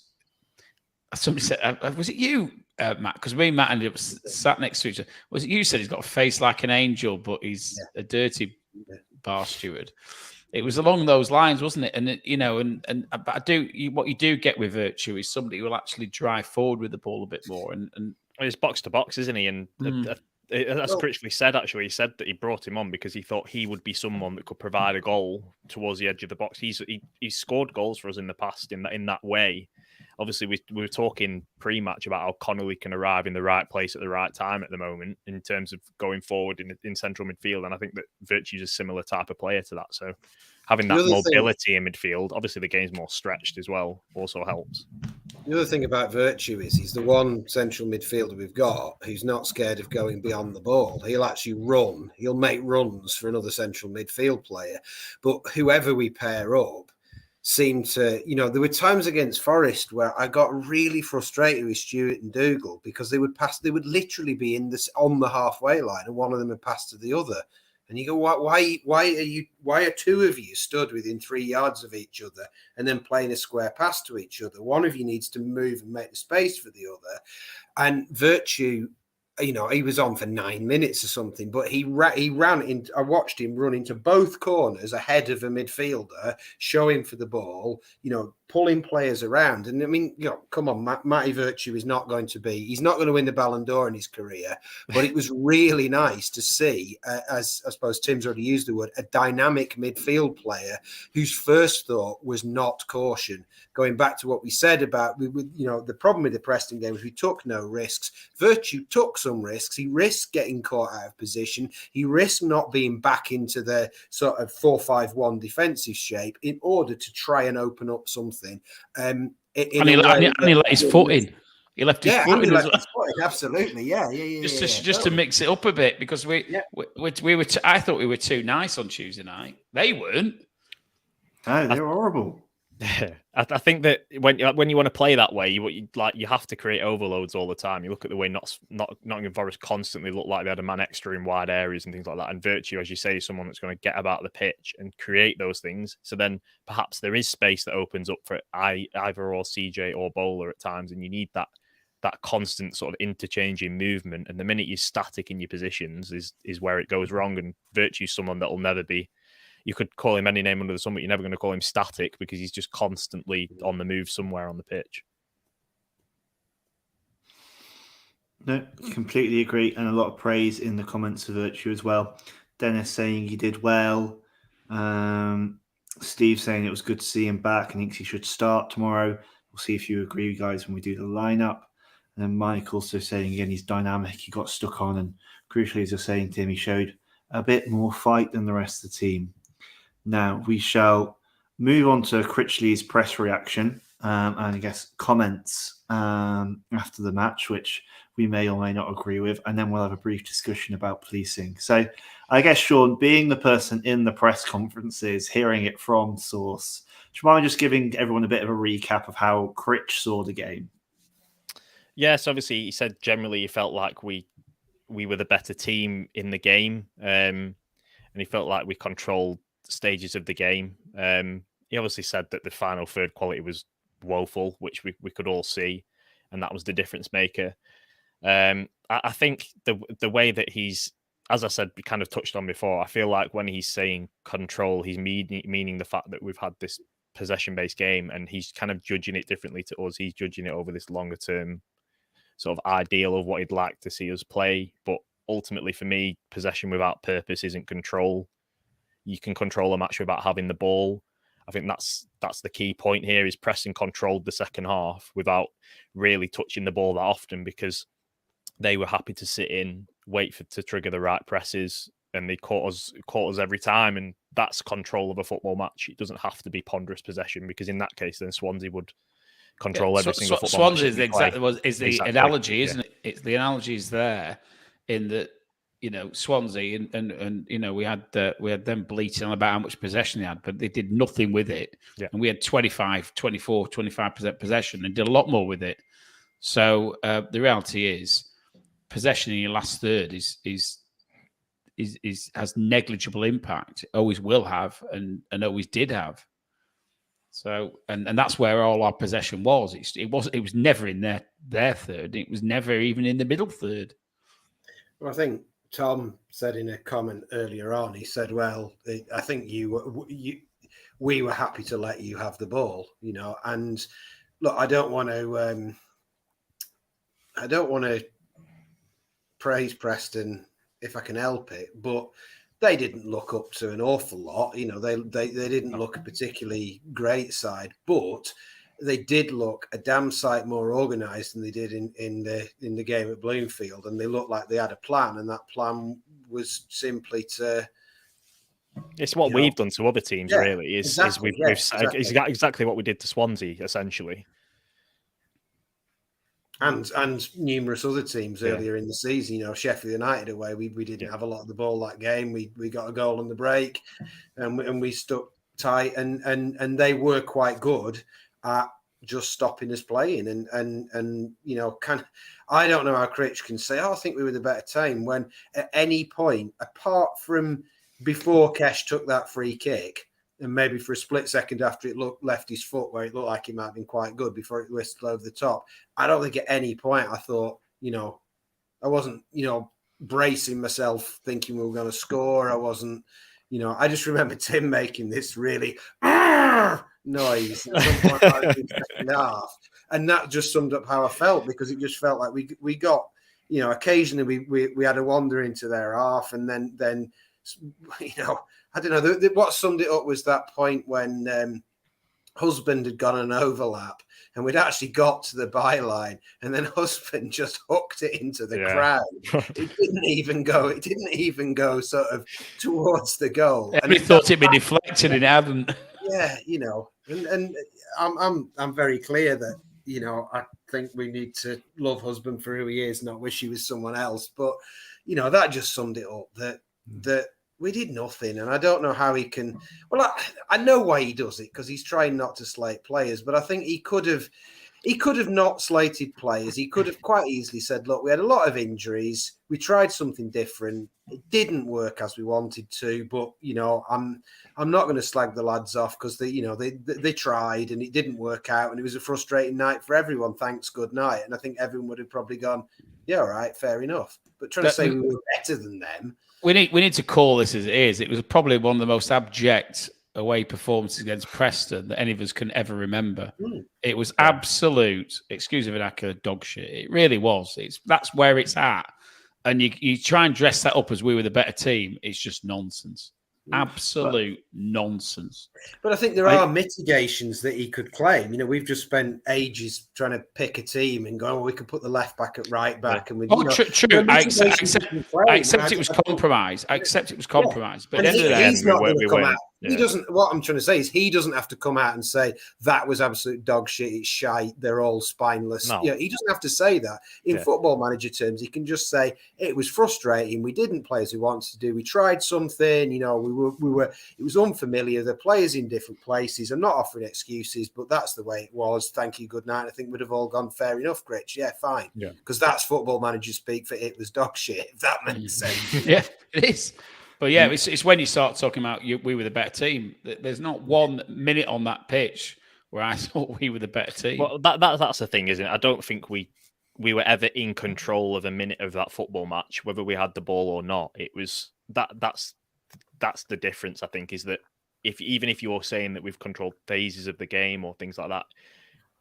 Somebody said, "Was it you, Matt?" Because me and Matt ended up sat next to each other. Was it you said he's got a face like an angel, but he's a dirty bar steward? It was along those lines, wasn't it? And you know, but what you do get with Virtue is somebody who will actually drive forward with the ball a bit more. And he's box to box, isn't he? And as Critchley said, actually, he said that he brought him on because he thought he would be someone that could provide a goal towards the edge of the box. He's scored goals for us in the past in that way. obviously we were talking pre-match about how Connolly can arrive in the right place at the right time at the moment in terms of going forward in central midfield. And I think that Virtue's a similar type of player to that. So having that mobility in midfield, obviously the game's more stretched as well, also helps. The other thing about Virtue is he's the one central midfielder we've got who's not scared of going beyond the ball. He'll actually run. He'll make runs for another central midfield player. But whoever we pair up seemed to, there were times against Forest where I got really frustrated with Stewart and Dougal because they would literally be on the halfway line and one of them would pass to the other. And you go, why are two of you stood within 3 yards of each other and then playing a square pass to each other? One of you needs to move and make the space for the other. And Virtue, he was on for 9 minutes or something, but he ran in. I watched him run into both corners ahead of a midfielder, showing for the ball, pulling players around. And I mean, come on, Matty Virtue he's not going to win the Ballon d'Or in his career, but it was really nice to see, as I suppose Tim's already used the word, a dynamic midfield player whose first thought was not caution. Going back to what we said about, the problem with the Preston game was we took no risks. Virtue took some risks. He risked getting caught out of position. He risked not being back into the sort of 4-5-1 defensive shape in order to try and open up something. And he let his foot in. He left his foot in. Absolutely, Just to mix it up a bit because we were. I thought we were too nice on Tuesday night. They weren't. No, they were horrible. I think that when you want to play that way, you have to create overloads all the time. You look at the way Nottingham Forest constantly looked like they had a man extra in wide areas and things like that. And Virtue, as you say, is someone that's going to get about the pitch and create those things. So then perhaps there is space that opens up for either or CJ or Bowler at times, and you need that constant sort of interchanging movement. And the minute you're static in your positions is where it goes wrong. And Virtue's someone that will never be. You could call him any name under the sun, but you're never going to call him static because he's just constantly on the move somewhere on the pitch. No, completely agree. And a lot of praise in the comments of Virtue as well. Dennis saying he did well. Steve saying it was good to see him back and thinks he should start tomorrow. We'll see if you agree, guys, when we do the lineup. And then Mike also saying, again, he's dynamic. He got stuck on. And crucially, as you're saying, Tim, he showed a bit more fight than the rest of the team. Now, we shall move on to Critchley's press reaction and I guess comments after the match, which we may or may not agree with. And then we'll have a brief discussion about policing. So I guess, Sean, being the person in the press conferences, hearing it from source, do you mind just giving everyone a bit of a recap of how Critch saw the game? Yes, obviously, he said generally he felt like we were the better team in the game. And he felt like we controlled stages of the game. He obviously said that the final third quality was woeful, which we could all see, and that was the difference maker. I think the way that he's, as I said, we kind of touched on before, I feel like when he's saying control, he's meaning the fact that we've had this possession-based game, and he's kind of judging it differently to us. He's judging it over this longer-term sort of ideal of what he'd like to see us play. But ultimately, for me, possession without purpose isn't control. You can control a match without having the ball. I think that's the key point here is Preston controlled the second half without really touching the ball that often because they were happy to sit in, wait to trigger the right presses, and they caught us every time. And that's control of a football match. It doesn't have to be ponderous possession because in that case, then Swansea would control every single football match. Swansea is the analogy, isn't it? It's the analogy is there in that. Swansea and we had them bleating on about how much possession they had, but they did nothing with it. Yeah. And we had 25% possession and did a lot more with it. So the reality is possession in your last third has negligible impact. It always will have and always did have. So and that's where all our possession was. It was never in their third. It was never even in the middle third. Well, I think Tom said in a comment earlier on, he said, well, I think we were happy to let you have the ball, and look, I don't want to praise Preston if I can help it, but they didn't look up to an awful lot. They didn't look a particularly great side, but they did look a damn sight more organised than they did in the game at Bloomfield, and they looked like they had a plan, and that plan was simply to. It's what we've done to other teams, really. Exactly. Exactly what we did to Swansea, essentially. And numerous other teams earlier in the season, Sheffield United away, we didn't have a lot of the ball that game. We got a goal on the break, and we stuck tight, and they were quite good at just stopping us playing. And I don't know how Critch can say, I think we were the better team, when at any point, apart from before Kesh took that free kick, and maybe for a split second after it left his foot where it looked like it might have been quite good before it whistled over the top, I don't think at any point I thought, I wasn't, bracing myself thinking we were going to score. I wasn't, I just remember Tim making this really noise at some point in the second half. And that just summed up how I felt, because it just felt like we got, occasionally we had a wander into their half, and then I don't know. What summed it up was that point when Husband had gone an overlap, and we'd actually got to the byline, and then Husband just hooked it into the crowd. It didn't even go sort of towards the goal. And he thought it'd be deflected, and it hadn't. Yeah, and I'm very clear that I think we need to love Husband for who he is, not wish he was someone else. But that just summed it up. That we did nothing, and I don't know how he can. Well, I know why he does it, because he's trying not to slate players. But I think he could have not slated players. He could have quite easily said, "Look, we had a lot of injuries. We tried something different. It didn't work as we wanted to. But I'm not going to slag the lads off, because they tried and it didn't work out, and it was a frustrating night for everyone. Thanks, good night." And I think everyone would have probably gone, "Yeah, all right, fair enough." But trying to say we were better than them. We need to call this as it is. It was probably one of the most abject away performances against Preston that any of us can ever remember. It was absolute, excuse the vernacular, dog shit. It really was. That's where it's at. And you try and dress that up as we were the better team. It's just nonsense. Absolute nonsense. But I think there are mitigations that he could claim. We've just spent ages trying to pick a team and go, we could put the left back at right back. And true. I accept it was compromised. I accept it was compromised. But at the end of the day, he's not going to come out. He doesn't. What I'm trying to say is he doesn't have to come out and say that was absolute dog shit. It's shite. They're all spineless. No. He doesn't have to say that. In Football Manager terms, he can just say it was frustrating. We didn't play as we wanted to do. We tried something. We were. It was unfamiliar. The players in different places. I'm not offering excuses, but that's the way it was. Thank you. Good night. I think we'd have all gone fair enough, Gritch. Yeah, fine. Yeah, because that's Football Manager speak for it was dog shit. If that makes sense. Yeah, it is. But yeah, it's when you start talking about we were the better team. There's not 1 minute on that pitch where I thought we were the better team. Well, that's the thing, isn't it? I don't think we were ever in control of a minute of that football match, whether we had the ball or not. It was that's the difference. I think is that even if you're saying that we've controlled phases of the game or things like that,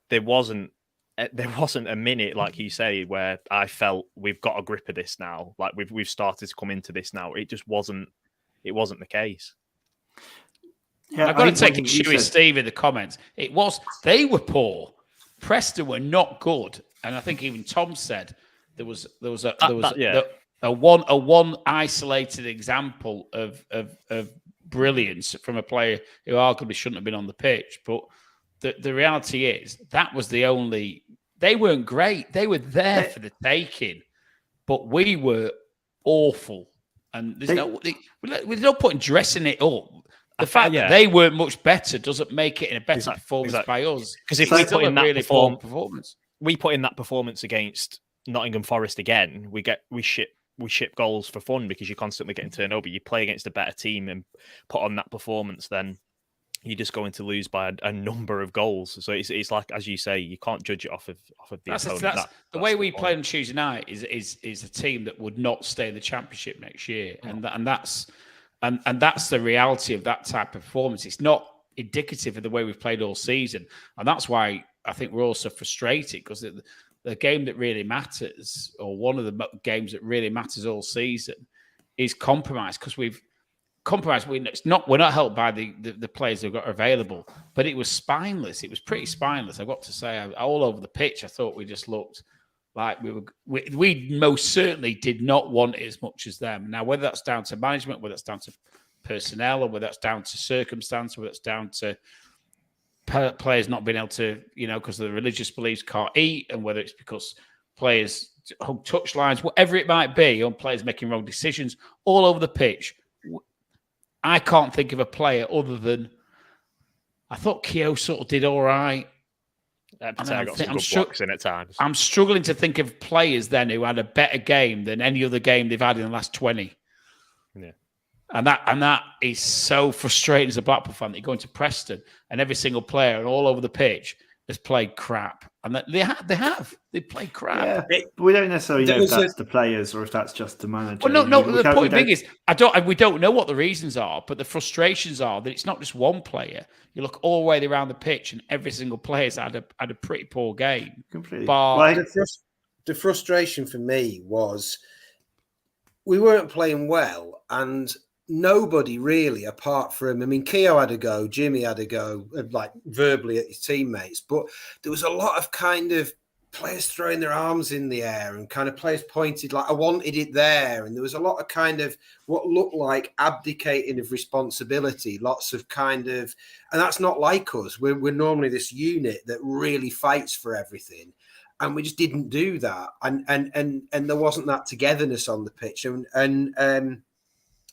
there wasn't a minute, like you say, where I felt we've got a grip of this now. Like we've started to come into this now. It just wasn't. It wasn't the case. Yeah, I've got to take issue with Steve in the comments. They were poor. Preston were not good, and I think even Tom said there was a one isolated example of brilliance from a player who arguably shouldn't have been on the pitch, but. The reality is that was the only. They weren't great. They were there for the taking, but we were awful. And there's no point in dressing it up. The fact that they weren't much better doesn't make it a better performance by us. Because if we put in that performance, we put in that performance against Nottingham Forest again, we ship goals for fun because you're constantly getting turned over. You play against a better team and put on that performance, then you're just going to lose by a number of goals. So it's like, as you say, you can't judge it off of the opponent. The way we played on Tuesday night is a team that would not stay in the Championship next year, and that's the reality of that type of performance. It's not indicative of the way we've played all season, and that's why I think we're also frustrated, because the game that really matters, or one of the games that really matters all season, is compromised, because we've compromise. We're not helped by the players who've got available, but it was spineless. It was pretty spineless. I've got to say, all over the pitch, I thought we just looked like we most certainly did not want it as much as them. Now, whether that's down to management, whether that's down to personnel, or whether that's down to circumstance, whether it's down to players not being able to, because of the religious beliefs, can't eat, and whether it's because players hug touchlines, whatever it might be, or players making wrong decisions all over the pitch. I can't think of a player other than I thought Keogh sort of did all right. I got some good blocks in at times. I'm struggling to think of players then who had a better game than any other game they've had in the last 20. Yeah. And that is so frustrating as a Blackpool fan that you go into Preston and every single player and all over the pitch has played crap. And they played crap. Yeah, but we don't necessarily know if that's the players or if that's just the manager. Well, no. The point thing is, we don't know what the reasons are, but the frustrations are that it's not just one player. You look all the way around the pitch, and every single player's had a pretty poor game. Completely. The frustration for me was we weren't playing well, and nobody really, apart from, Keogh had a go, Jimmy had a go, like verbally at his teammates, but there was a lot of kind of players throwing their arms in the air and kind of players pointed like, I wanted it there. And there was a lot of kind of what looked like abdicating of responsibility, lots of kind of, and that's not like us. We're normally this unit that really fights for everything. And we just didn't do that. And there wasn't that togetherness on the pitch. And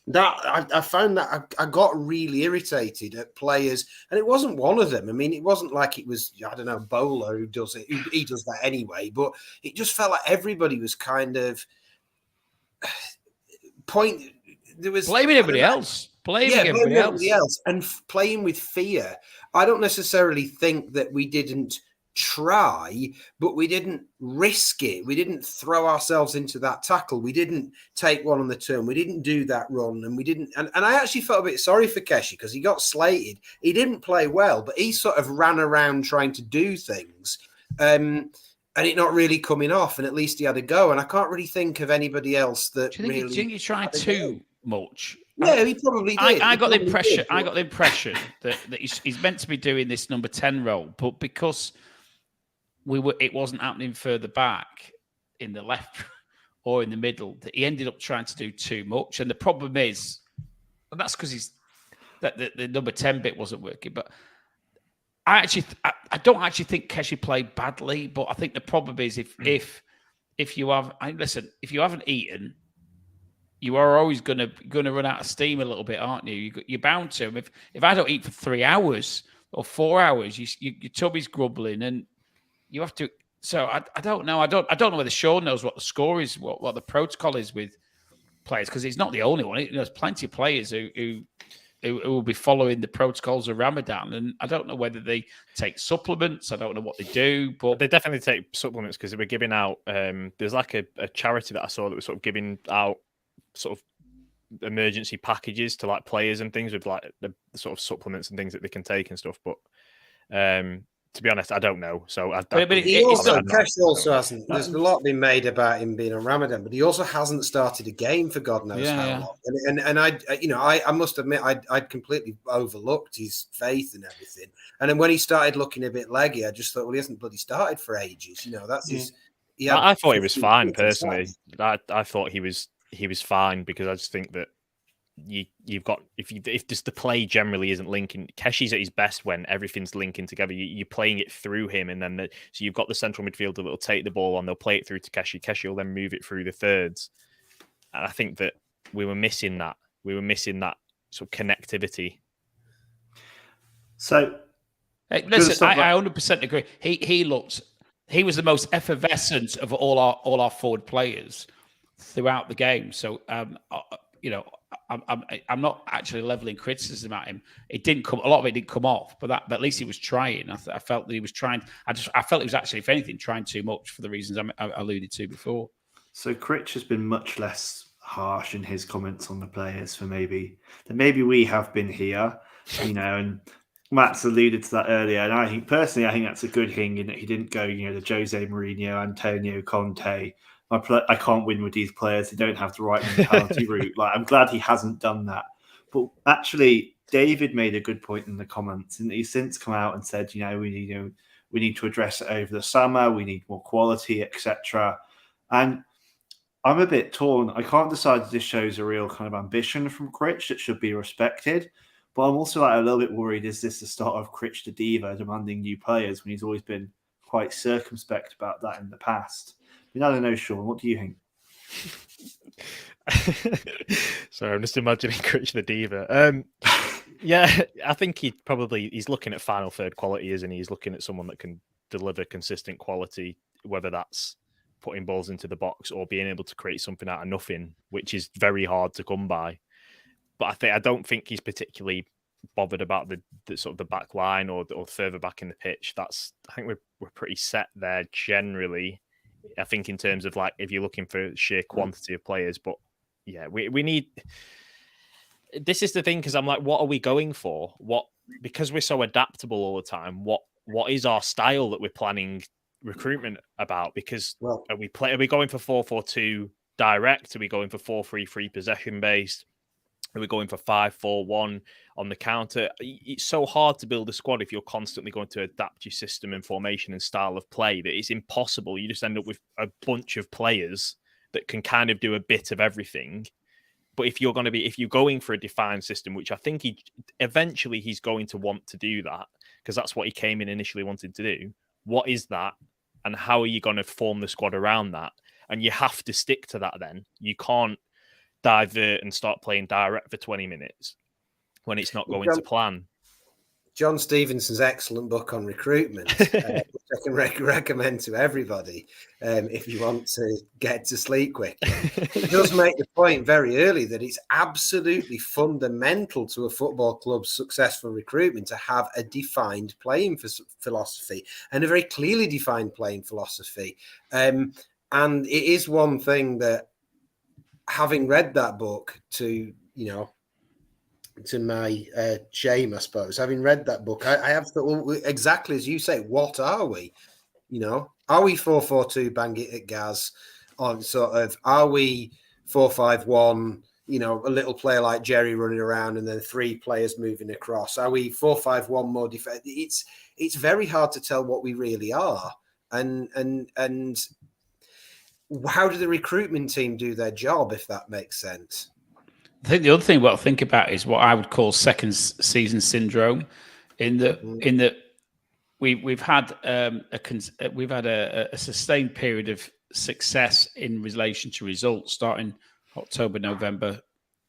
that I found that I got really irritated at players, and it wasn't one of them. It wasn't like it was, I don't know, Bowler who does it. He does that anyway, but it just felt like everybody was kind of blaming everybody else. Blaming everybody else and playing with fear. I don't necessarily think that we didn't try, but we didn't risk it. We didn't throw ourselves into that tackle. We didn't take one on the turn. We didn't do that run, and we didn't. And I actually felt a bit sorry for Keshi because he got slated. He didn't play well, but he sort of ran around trying to do things, and it not really coming off. And at least he had a go. And I can't really think of anybody else that do you think, really. Do you think he tried too much? Yeah, he probably did. I got the impression that he's meant to be doing this number 10 role, but because it wasn't happening further back in the left or in the middle, that he ended up trying to do too much. And the problem is, and that's because the number 10 bit wasn't working. But I don't actually think Keshi played badly. But I think the problem is if you haven't eaten, you are always going to run out of steam a little bit, aren't you? You're bound to. If I don't eat for 3 hours or 4 hours, your tummy's grumbling and you have to. So I don't know. I don't know whether Sean knows what the score is, what the protocol is with players, because he's not the only one. There's plenty of players who will be following the protocols of Ramadan, and I don't know whether they take supplements. I don't know what they do, but they definitely take supplements because they were giving out. There's like a charity that I saw that was sort of giving out sort of emergency packages to like players and things with like the sort of supplements and things that they can take and stuff, but. To be honest, I don't know. So, Kesh also hasn't. There's a lot been made about him being on Ramadan, but he also hasn't started a game for God knows how long. And I must admit, I'd completely overlooked his faith and everything. And then when he started looking a bit leggy, I just thought, well, he hasn't bloody started for ages. That's his. I thought he was fine personally. I thought he was fine because I just think that. You've got if just the play generally isn't linking. Keshi's at his best when everything's linking together. You're playing it through him, and then so you've got the central midfielder that will take the ball on. They'll play it through to Keshi. Keshi will then move it through the thirds, and I think that we were missing that. We were missing that sort of connectivity. So, listen, I 100% agree. He was the most effervescent of all our forward players throughout the game. So I'm not actually leveling criticism at him. A lot of it didn't come off, but at least he was trying. I felt that he was trying. I felt he was actually, if anything, trying too much for the reasons I alluded to before. So Critch has been much less harsh in his comments on the players than maybe we have been here, and Matt's alluded to that earlier. And I think that's a good thing in that he didn't go, the Jose Mourinho, Antonio Conte. I can't win with these players. They don't have the right mentality route. Like, I'm glad he hasn't done that. But actually, David made a good point in the comments, and he's since come out and said, we need to address it over the summer. We need more quality, etc. And I'm a bit torn. I can't decide if this shows a real kind of ambition from Critch that should be respected. But I'm also a little bit worried, is this the start of Critch the Diva demanding new players when he's always been quite circumspect about that in the past? I don't know, Sean, what do you think? Sorry, I'm just imagining Critch the Diva. Yeah, I think he's looking at final third quality, isn't he? He's looking at someone that can deliver consistent quality, whether that's putting balls into the box or being able to create something out of nothing, which is very hard to come by. But I don't think he's particularly bothered about the sort of the back line or further back in the pitch. I think we're pretty set there generally. I think in terms of like if you're looking for sheer quantity of players, but yeah, we need. This is the thing, because I'm like, what are we going for? Because we're so adaptable all the time. What is our style that we're planning recruitment about? Because are we going for 4-4-2 direct? Are we going for 4-3-3 possession based? Are we going for 5-4-1 on the counter? It's so hard to build a squad if you're constantly going to adapt your system and formation and style of play that it's impossible. You just end up with a bunch of players that can kind of do a bit of everything. But if you're going for a defined system, which I think eventually he's going to want to do that, because that's what he came in initially wanting to do. What is that? And how are you going to form the squad around that? And you have to stick to that then. You can't divert and start playing direct for 20 minutes when it's not going to plan. John Stevenson's excellent book on recruitment, which I can recommend to everybody if you want to get to sleep quickly. He does make the point very early that it's absolutely fundamental to a football club's successful recruitment to have a defined playing philosophy and a very clearly defined playing philosophy. And it is one thing that, having read that book to my shame, I suppose, having read that book, I have thought, well, exactly as you say, what are we? Are we 4-4-2, bang it at Gaz? On sort of, are we 4-5-1? A little player like Jerry running around and then 3 players moving across. Are we 4-5-1 more defense? It's very hard to tell what we really are, and how do the recruitment team do their job, if that makes sense? I think the other thing to think about is what I would call second season syndrome, in that we've had a sustained period of success in relation to results starting October, November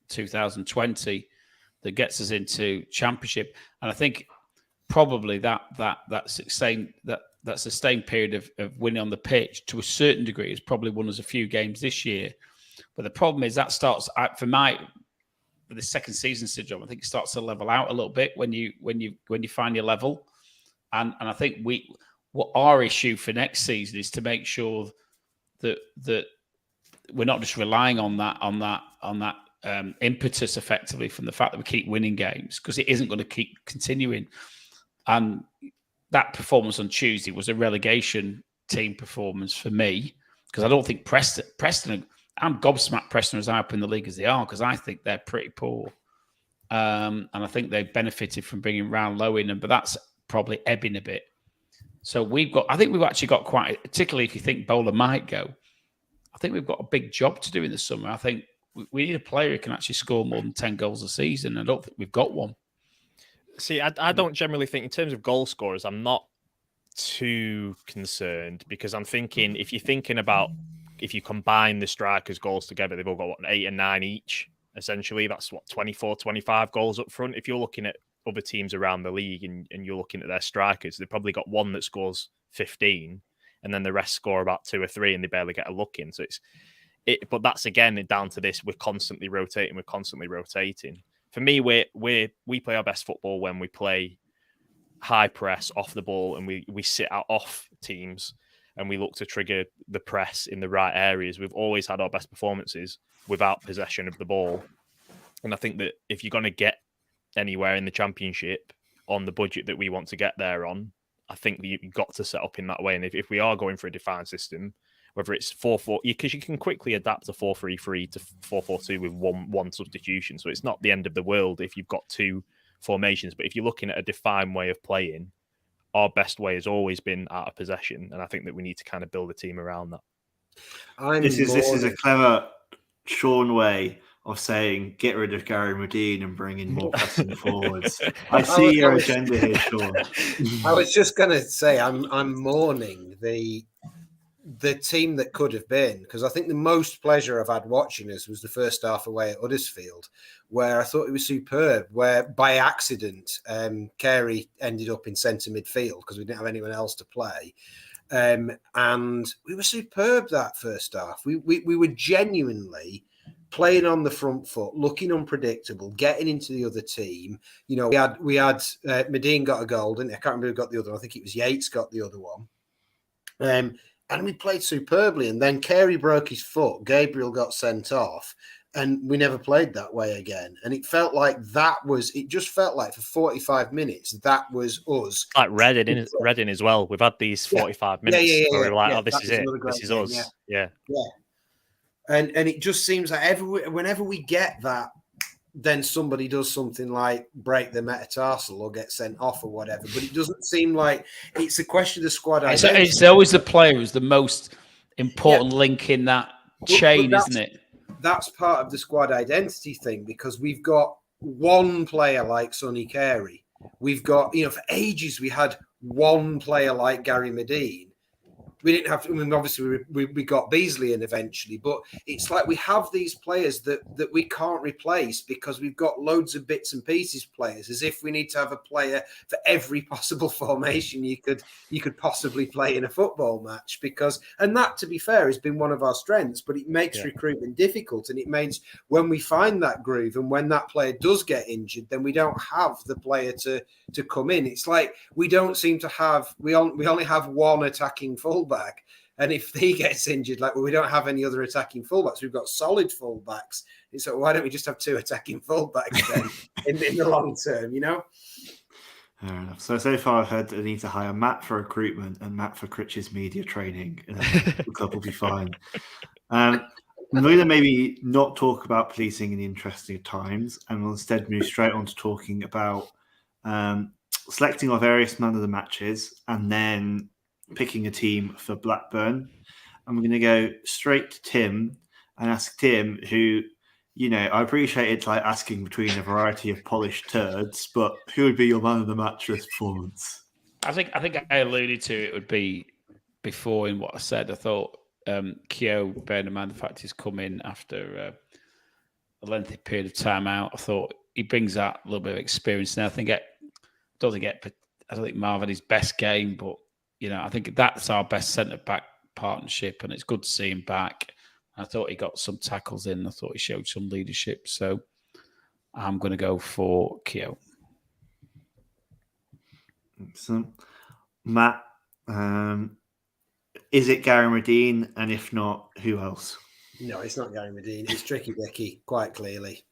2020 that gets us into Championship, and I think probably that sustained period of winning on the pitch to a certain degree has probably won us a few games this year. But the problem is that starts for the second season syndrome. I think it starts to level out a little bit when you find your level, and I think what our issue for next season is to make sure that we're not just relying on that impetus effectively from the fact that we keep winning games, because it isn't going to keep continuing. And that performance on Tuesday was a relegation team performance for me, because I don't think Preston. I'm gobsmacked Preston as high up in the league as they are, because I think they're pretty poor. And I think they benefited from bringing Round Low in, but that's probably ebbing a bit. So I think we've actually got quite, particularly if you think Bowler might go, I think we've got a big job to do in the summer. I think we need a player who can actually score more than 10 goals a season. I don't think we've got one. See, I don't generally think, in terms of goal scorers, I'm not too concerned, because I'm thinking, if you're thinking about, if you combine the strikers' goals together, they've all got 8 and 9 each. Essentially, that's 24, 25 goals up front. If you're looking at other teams around the league and you're looking at their strikers, they've probably got one that scores 15, and then the rest score about 2 or 3, and they barely get a look in. So but that's again down to this: we're constantly rotating. For me, we play our best football when we play high press off the ball, and we sit out off teams, and we look to trigger the press in the right areas. We've always had our best performances without possession of the ball. And I think that if you're going to get anywhere in the Championship on the budget that we want to get there on, I think you've got to set up in that way. And if we are going for a defined system, whether it's 4-4, because you can quickly adapt a 4-3-3 to 4-4-2 with one substitution. So it's not the end of the world if you've got two formations. But if you're looking at a defined way of playing, our best way has always been out of possession, and I think that we need to kind of build a team around that. This is a clever Sean way of saying get rid of Gary Medine and bring in more pressing forwards. I see your agenda here, Sean. I was just going to say I'm mourning the team that could have been, because I think the most pleasure I've had watching us was the first half away at Huddersfield, where I thought it was superb, where by accident Carey ended up in centre midfield because we didn't have anyone else to play. And we were superb that first half. We were genuinely playing on the front foot, looking unpredictable, getting into the other team. You know, we had Medine got a goal, didn't he? I can't remember who got the other one. I think it was Yates got the other one. And we played superbly. And then Carey broke his foot. Gabriel got sent off. And we never played that way again. And it felt like it just felt like for 45 minutes, that was us. Like Reading as well. We've had these 45 minutes where we were like, this is it. This is us. Yeah. And it just seems like whenever we get that, then somebody does something like break the metatarsal or get sent off or whatever. But it doesn't seem like it's a question of the squad identity. It's always the player who's the most important link in that chain, isn't it? That's part of the squad identity thing, because we've got one player like Sonny Carey. We've got, for ages we had one player like Gary Medine. We didn't have to, obviously we got Beasley in eventually, but it's like we have these players that we can't replace because we've got loads of bits and pieces players, as if we need to have a player for every possible formation you could possibly play in a football match. And that, to be fair, has been one of our strengths, but it makes recruitment difficult, and it means when we find that groove and when that player does get injured, then we don't have the player to come in. It's like we don't seem to have, we only have one attacking fullback. And if he gets injured, we don't have any other attacking fullbacks. We've got solid fullbacks. It's like, why don't we just have two attacking fullbacks then in the long term, Fair enough. So far I've heard that they need to hire Matt for recruitment and Matt for Critch's media training. And the club will be fine. We're going to maybe not talk about policing in the interesting times, and we'll instead move straight on to talking about selecting our various man of the matches and then picking a team for Blackburn. And we're going to go straight to Tim and ask Tim, who, I appreciate it's like asking between a variety of polished turds, but who would be your man of the match for this performance? I think I alluded to it would be before in what I said. I thought Keogh, bearing in mind the fact he's come in after a lengthy period of time out, I thought he brings that a little bit of experience. Now I don't think Marv had his best game, but I think that's our best centre-back partnership, and it's good to see him back. I thought he got some tackles in. I thought he showed some leadership. So I'm going to go for Keogh. Excellent. Matt, is it Gary Medine? And if not, who else? No, it's not Gary Medine. It's Tricky Dicky, quite clearly.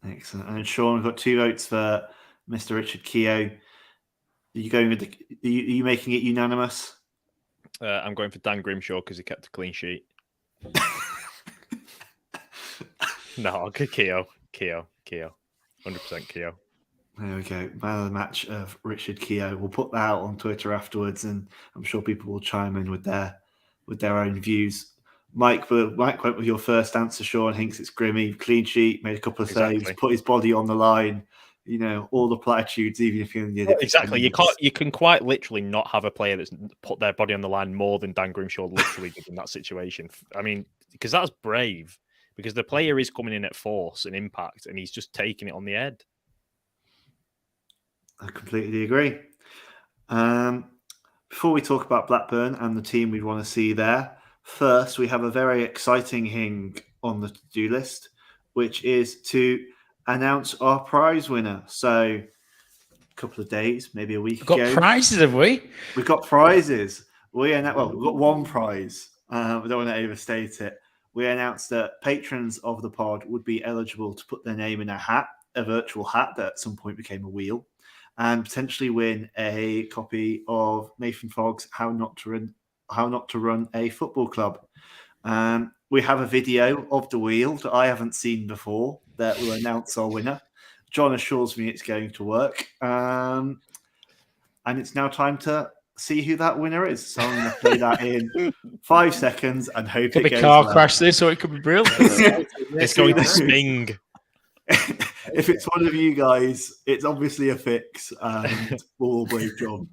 Excellent. And Sean, we've got 2 votes for Mr. Richard Keogh. Are you going with are you making it unanimous? I'm going for Dan Grimshaw because he kept a clean sheet. No, I'll go Keogh. 100% Keogh. There we go. Man of the match of Richard Keogh. We'll put that out on Twitter afterwards, and I'm sure people will chime in with their own views. Mike went with your first answer, Sean. Hinks it's Grimmy. Clean sheet, made a couple of saves, put his body on the line. All the platitudes, even if you're in the exactly. You can quite literally not have a player that's put their body on the line more than Dan Grimshaw literally did in that situation. I mean, because that's brave. Because the player is coming in at force and impact, and he's just taking it on the head. I completely agree. Before we talk about Blackburn and the team we want to see there, first we have a very exciting thing on the to-do list, which is to announce our prize winner. So a couple of days, maybe a week ago. We've got prizes, have we? We've got prizes. We've got one prize. We don't want to overstate it. We announced that patrons of the pod would be eligible to put their name in a hat, a virtual hat that at some point became a wheel, and potentially win a copy of Nathan Fogg's How Not to How Not to Run a Football Club. We have a video of the wheel that I haven't seen before that will announce our winner. John assures me it's going to work. And it's now time to see who that winner is. So I'm going to play that in 5 seconds and hope It could it be goes car well. crash this, or it could be brilliant. It's going to swing. If it's one of you guys, it's obviously a fix, and we'll all blame John.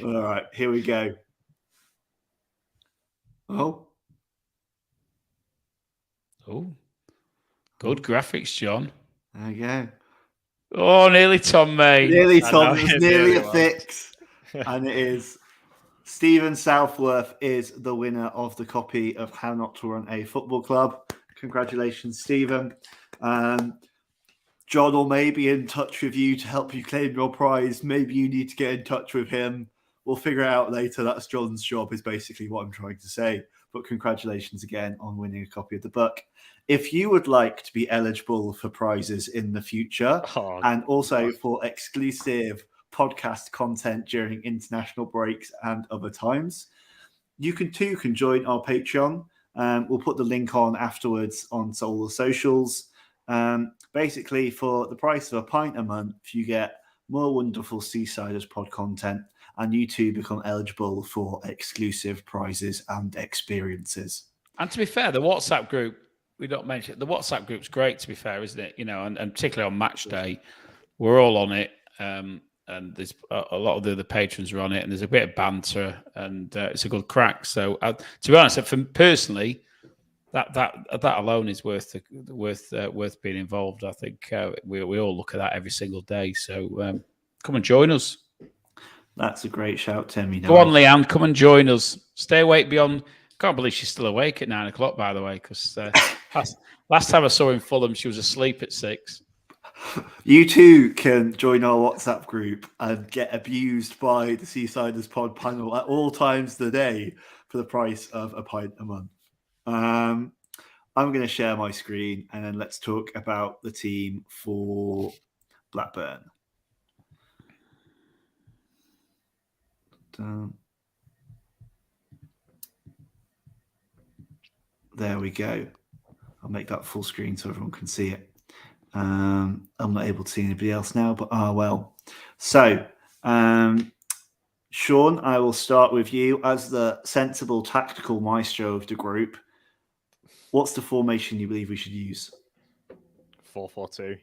All right, here we go. Oh, Good graphics, John. there you go. Oh, nearly Tom May. Nearly I Tom. know, It's it nearly really a was. fix, and it is. Stephen Southworth is the winner of the copy of How Not to Run a Football Club. Congratulations, Stephen. John will may be in touch with you to help you claim your prize. Maybe you need to get in touch with him. We'll figure it out later. That's John's job, is basically what I'm trying to say. But congratulations again on winning a copy of the book. If you would like to be eligible for prizes in the future and also for exclusive podcast content during international breaks and other times, you can join our Patreon. We'll put the link on afterwards on all the socials. Basically, for the price of a pint a month, you get more wonderful Seasiders pod content, and you too become eligible for exclusive prizes and experiences. And to be fair, the WhatsApp group, we don't mention it. The WhatsApp group's great, to be fair, isn't it? And particularly on match day, we're all on it. And there's a lot of the other patrons are on it, and there's a bit of banter, and it's a good crack. So, to be honest, for personally, that alone is worth being involved. I think we all look at that every single day. So come and join us. That's a great shout, Tim. Go on, Leanne, come and join us. Stay awake beyond. Can't believe she's still awake at 9 o'clock, by the way, because last time I saw her in Fulham, she was asleep at 6. You too can join our WhatsApp group and get abused by the Seasiders Pod panel at all times of the day for the price of a pint a month. I'm going to share my screen and then let's talk about the team for Blackburn. There we go. I'll make that full screen so everyone can see it. I'm not able to see anybody else now, but well. So, Sean, I will start with you as the sensible tactical maestro of the group. What's the formation you believe we should use? 4-4-2.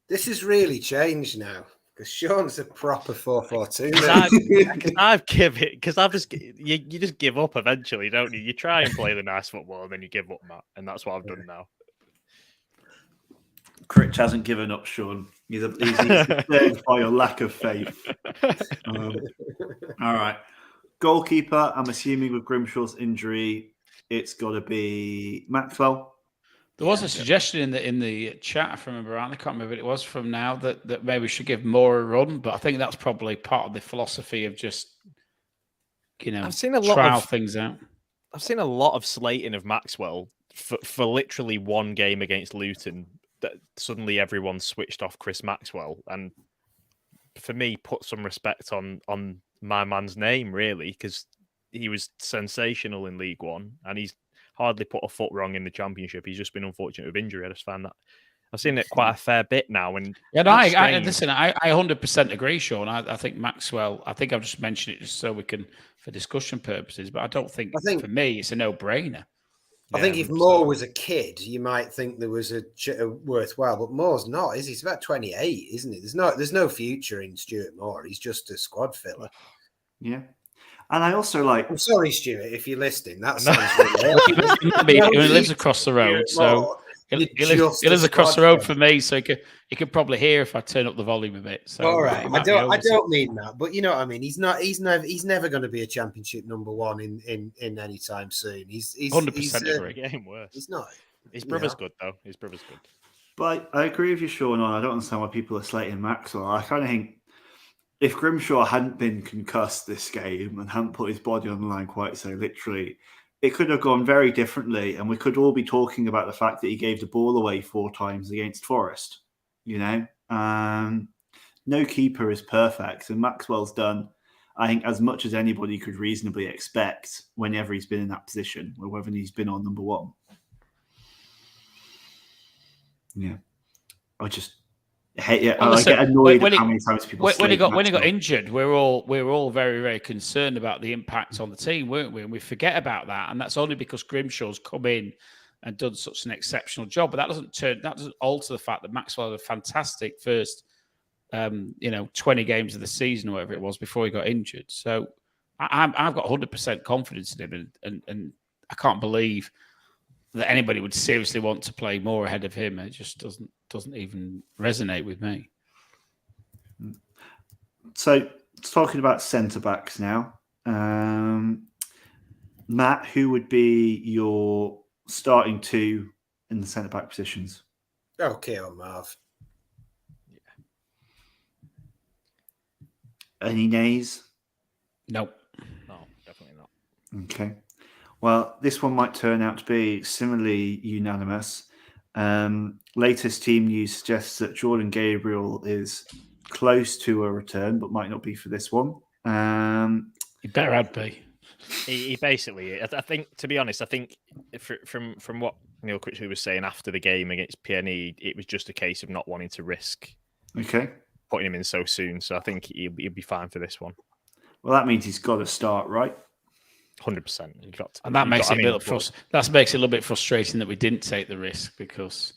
This has really changed now because Sean's a proper 4-4-2. You just give up eventually, don't you? You try and play the nice football, and then you give up, Matt, and that's what I've done now. Critch hasn't given up, Sean. He's disturbed by your lack of faith. All right. Goalkeeper, I'm assuming with Grimshaw's injury, it's got to be Maxwell. There was a suggestion in the chat, if I remember right, I can't remember what it was from now, that maybe we should give Moore a run, but I think that's probably part of the philosophy of just, I've seen a lot trial things out. I've seen a lot of slating of Maxwell for literally one game against Luton, that suddenly everyone switched off Chris Maxwell, and for me, put some respect on my man's name, really, because he was sensational in League One, and he's hardly put a foot wrong in the Championship. He's just been unfortunate with injury. I just find that I've seen it quite a fair bit now. And yeah, no, I 100% agree, Sean. I think Maxwell. I think I've just mentioned it just so we can, for discussion purposes, but I think for me it's a no-brainer. I think if Moore was a kid, you might think there was a worthwhile, but Moore's not, is he? He's about 28, isn't he? There's no future in Stuart Moore. He's just a squad filler. Yeah. And I also I'm sorry, Stuart, if you're listening. That sounds really he lives across the road, so he lives across the road from me, so he could probably hear if I turn up the volume a bit. So all right, I don't mean that, but you know what I mean. He's never going to be a Championship number one in any time soon. He's 100% agree. Getting worse. He's not. His brother's good though. His brother's good. But I agree with you, Sean. I don't understand why people are slating Maxwell. I kind of think if Grimshaw hadn't been concussed this game and hadn't put his body on the line quite so literally, it could have gone very differently, and we could all be talking about the fact that he gave the ball away 4 times against Forest. No keeper is perfect, and Maxwell's done I think as much as anybody could reasonably expect whenever he's been in that position, or whether he's been on number one. Yeah. I just hate it. Well, I get annoyed when at how many times people when he got slate injured, we were all very, very concerned about the impact on the team, weren't we? And we forget about that, and that's only because Grimshaw's come in and done such an exceptional job. But that doesn't alter the fact that Maxwell had a fantastic first 20 games of the season or whatever it was before he got injured. So I've got 100% confidence in him, and I can't believe that anybody would seriously want to play more ahead of him. It just doesn't even resonate with me. So talking about centre backs now, Matt, who would be your starting two in the centre back positions? Okay, on Marv. Any nays? Nope. No, definitely not. Okay. Well, this one might turn out to be similarly unanimous. Latest team news suggests that Jordan Gabriel is close to a return, but might not be for this one. He better had be. He basically, I think, to be honest, I think from what Neil Critchley was saying after the game against PNE, it was just a case of not wanting to risk putting him in so soon. So I think he'll be fine for this one. Well, that means he's got to start, right? 100%. And that makes it a little bit frustrating that we didn't take the risk because.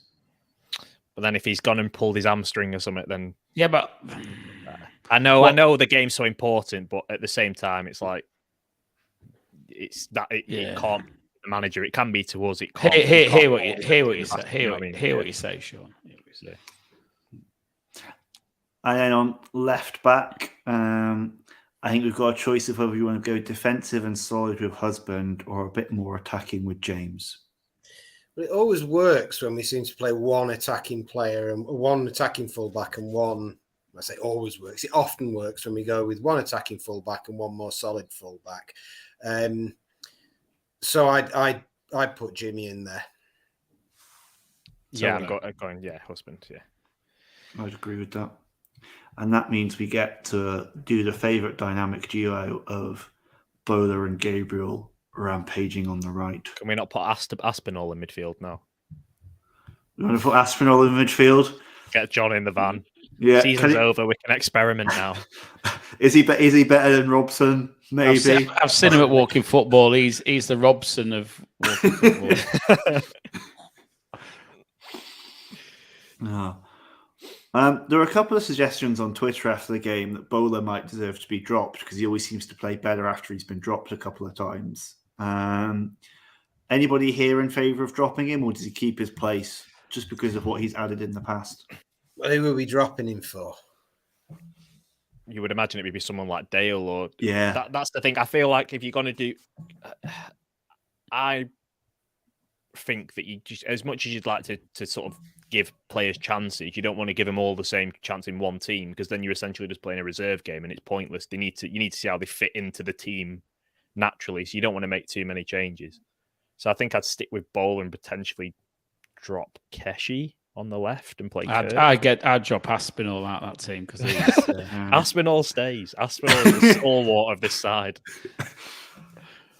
But then if he's gone and pulled his hamstring or something, then yeah, but I know the game's so important, but at the same time, it's like it can't be the manager. It can be to us. It can't. Hear what you say, Sean. And then on left back, I think we've got a choice of whether you want to go defensive and solid with Husband or a bit more attacking with James. But it always works when we seem to play one attacking player and one attacking fullback and one. I say always works. It often works when we go with one attacking fullback and one more solid fullback. So I'd put Jimmy in there. Yeah, I'm going. Yeah, Husband. Yeah, I'd agree with that. And that means we get to do the favourite dynamic duo of Bowler and Gabriel rampaging on the right. Can we not put Aspinall in midfield now? You want to put Aspinall in midfield? Get John in the van. Yeah, season's over. We can experiment now. Is he better than Robson? Maybe. I've seen him at Walking Football. He's the Robson of Walking Football. No. There were a couple of suggestions on Twitter after the game that Bowler might deserve to be dropped because he always seems to play better after he's been dropped a couple of times. Anybody here in favour of dropping him, or does he keep his place just because of what he's added in the past? Who were we dropping him for? You would imagine it would be someone like Dale, or that's the thing. I feel like if you're going to do, I think that you just, as much as you'd like to sort of give players chances, you don't want to give them all the same chance in one team because then you're essentially just playing a reserve game and it's pointless. You need to see how they fit into the team naturally, so you don't want to make too many changes. So I think I'd stick with Bowler and potentially drop Keshi on the left and play. I'd drop Aspinall out of that team because Aspinall stays. Aspinall is the stalwart of this side.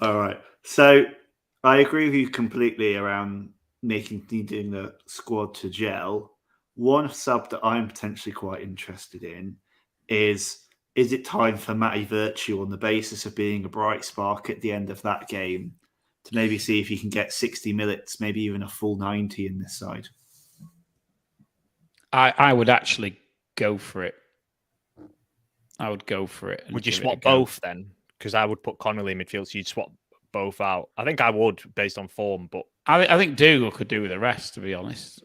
All right, so I agree with you completely around needing the squad to gel. One sub that I'm potentially quite interested in is it time for Matty Virtue on the basis of being a bright spark at the end of that game to maybe see if he can get 60 minutes, maybe even a full 90 in this side? I would actually go for it. I would go for it. Would you swap both then? Because I would put Connolly in midfield, so you'd swap both out. I think I would, based on form, but I think Dougal could do with the rest, to be honest.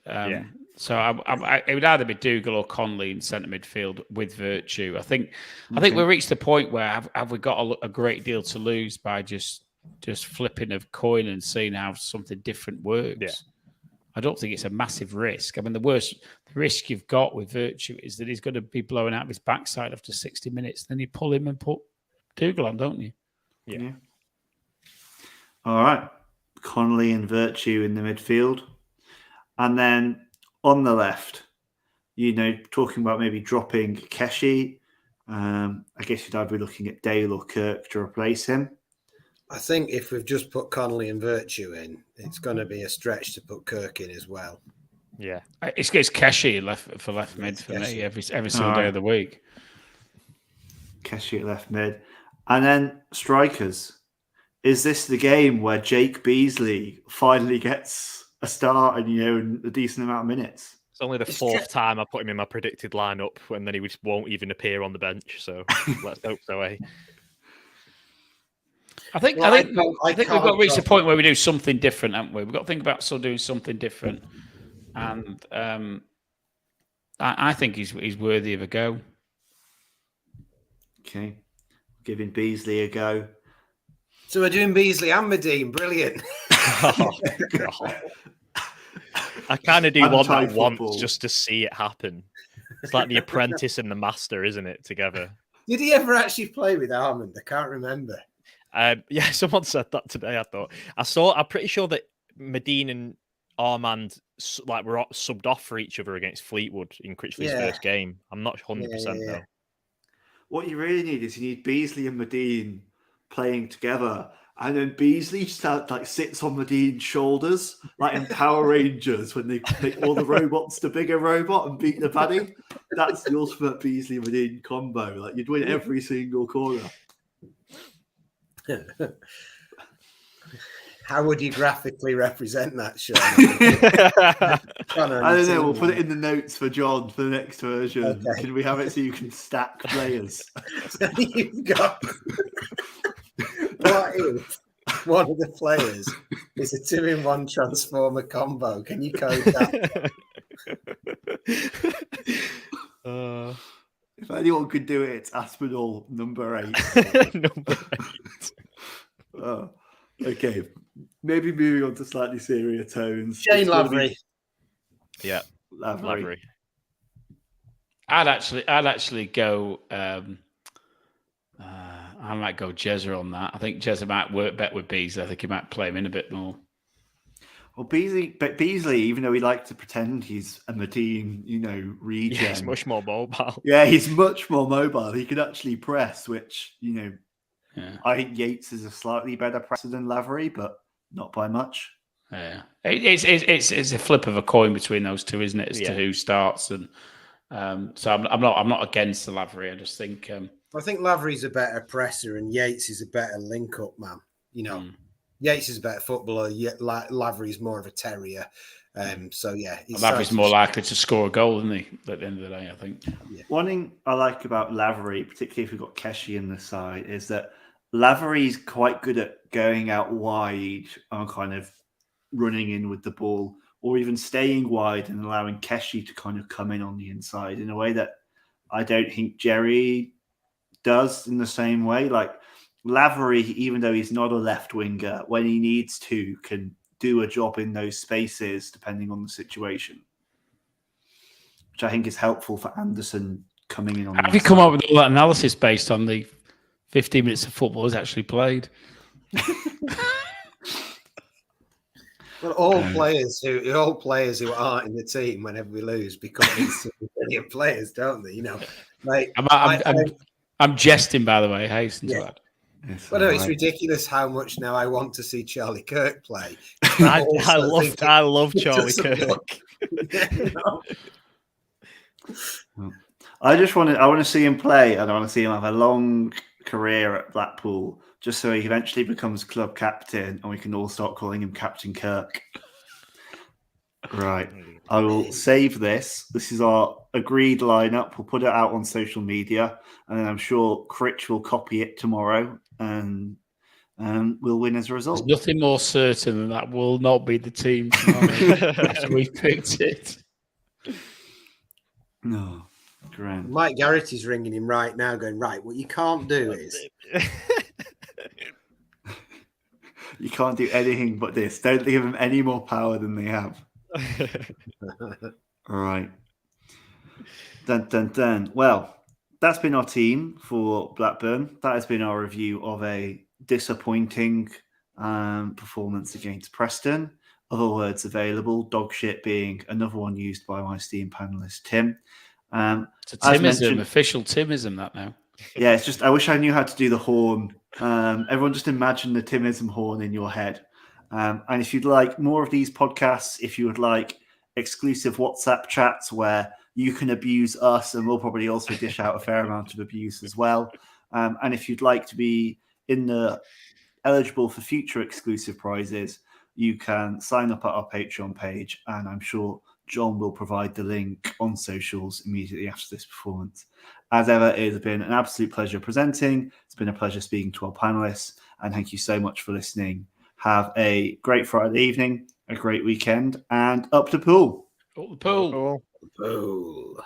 So it would either be Dougal or Connolly in centre midfield with Virtue. I think we reached the point where have we got a great deal to lose by just flipping a coin and seeing how something different works. Yeah. I don't think it's a massive risk. I mean, the risk you've got with Virtue is that he's going to be blowing out of his backside after 60 minutes. Then you pull him and put Dougal on, don't you? Yeah. All right. Connolly and Virtue in the midfield. And then on the left, talking about maybe dropping Keshi. I guess you'd either be looking at Dale or Kirk to replace him. I think if we've just put Connolly and Virtue in, it's going to be a stretch to put Kirk in as well. Yeah, It's Keshi left mid It's for Keshi. me every single day of the week. Keshi at left mid. And then strikers. Is this the game where Jake Beasley finally gets a start and, and a decent amount of minutes? it's only the fourth time I put him in my predicted lineup, and then he just won't even appear on the bench. So let's hope so, eh? I think we've got to reach the point where we do something different, haven't we? We've got to think about doing something different, and I think he's worthy of a go. Okay, giving Beasley a go. So we're doing Beasley and Medine. Brilliant. Oh, God. I kind of do want that Anti-football. once just to see it happen. It's like the apprentice and the master, isn't it, together? Did he ever actually play with Armand? I can't remember. Yeah, someone said that today. I'm pretty sure that Medine and Armand were subbed off for each other against Fleetwood in Critchley's first game. I'm not 100% though. What you really need is Beasley and Medine playing together, and then Beasley sits on Medine's shoulders, like in Power Rangers when they make all the robots the bigger robot and beat the baddie. That's the ultimate Beasley and Medine combo. Like you'd win every single corner. How would you graphically represent that, Sean? I don't know. We'll put it in the notes for John for the next version. Okay. Can we have it so you can stack players? So you've got what if one of the players is a 2-in-1 transformer combo? Can you code that? If anyone could do it, it's Aspinall number 8. Number 8. Okay, maybe moving on to slightly serious tones. Shane Lavery. Yeah, Lavery. I'd actually go. I might go Jezza on that. I think Jezza might work better with Beasley. I think he might play him in a bit more. Well, Beasley, even though he likes to pretend he's a Medine, regen. Yeah, he's much more mobile. Yeah, he's much more mobile. He can actually press, which, Yeah. I think Yates is a slightly better presser than Lavery, but not by much. Yeah, it's a flip of a coin between those two, isn't it? As to who starts, and so I'm not against the Lavery. I just think I think Lavery's a better presser and Yates is a better link-up man. Yates is a better footballer. Lavery's more of a terrier. So yeah, Lavery's more likely to score a goal, isn't he? At the end of the day, I think. Yeah. One thing I like about Lavery, particularly if we've got Keshi in the side, is that Lavery's quite good at going out wide and kind of running in with the ball, or even staying wide and allowing Keshi to kind of come in on the inside in a way that I don't think Jerry does in the same way. Like Lavery, even though he's not a left winger, when he needs to, can do a job in those spaces depending on the situation, which I think is helpful for Anderson coming in on. Have you come up with all that analysis based on the 15 minutes of football he's actually played? Well, all players who aren't in the team whenever we lose become brilliant players, don't they? I'm jesting, by the way. Hasten to add. Well, no, it's ridiculous how much now I want to see Charlie Kirk play. I love Charlie Kirk. I want to see him play, and I want to see him have a long career at Blackpool, just so he eventually becomes club captain, and we can all start calling him Captain Kirk. Right. I will save this. This is our agreed lineup. We'll put it out on social media, and then I'm sure Critch will copy it tomorrow, and we'll win as a result. There's nothing more certain than that will not be the team tomorrow after we've picked it. No. Grand. Mike Garrett is ringing him right now, going, right, what you can't do is... You can't do anything but this. Don't give them any more power than they have. All right. Dun, dun, dun. Well, that's been our team for Blackburn. That has been our review of a disappointing performance against Preston. Other words available, dog shit being another one used by my esteemed panelist, Tim. It's a as Timism, mentioned- official Timism, that now. Yeah, it's just I wish I knew how to do the horn. Everyone just imagine the Timism horn in your head. And if you'd like more of these podcasts, if you would like exclusive WhatsApp chats where you can abuse us and we'll probably also dish out a fair amount of abuse as well. And if you'd like to be eligible for future exclusive prizes, you can sign up at our Patreon page, and I'm sure John will provide the link on socials immediately after this performance. As ever, it has been an absolute pleasure presenting. It's been a pleasure speaking to our panelists, and thank you so much for listening. Have a great Friday evening, a great weekend, and up the pool. Up the pool. Cool. Oh.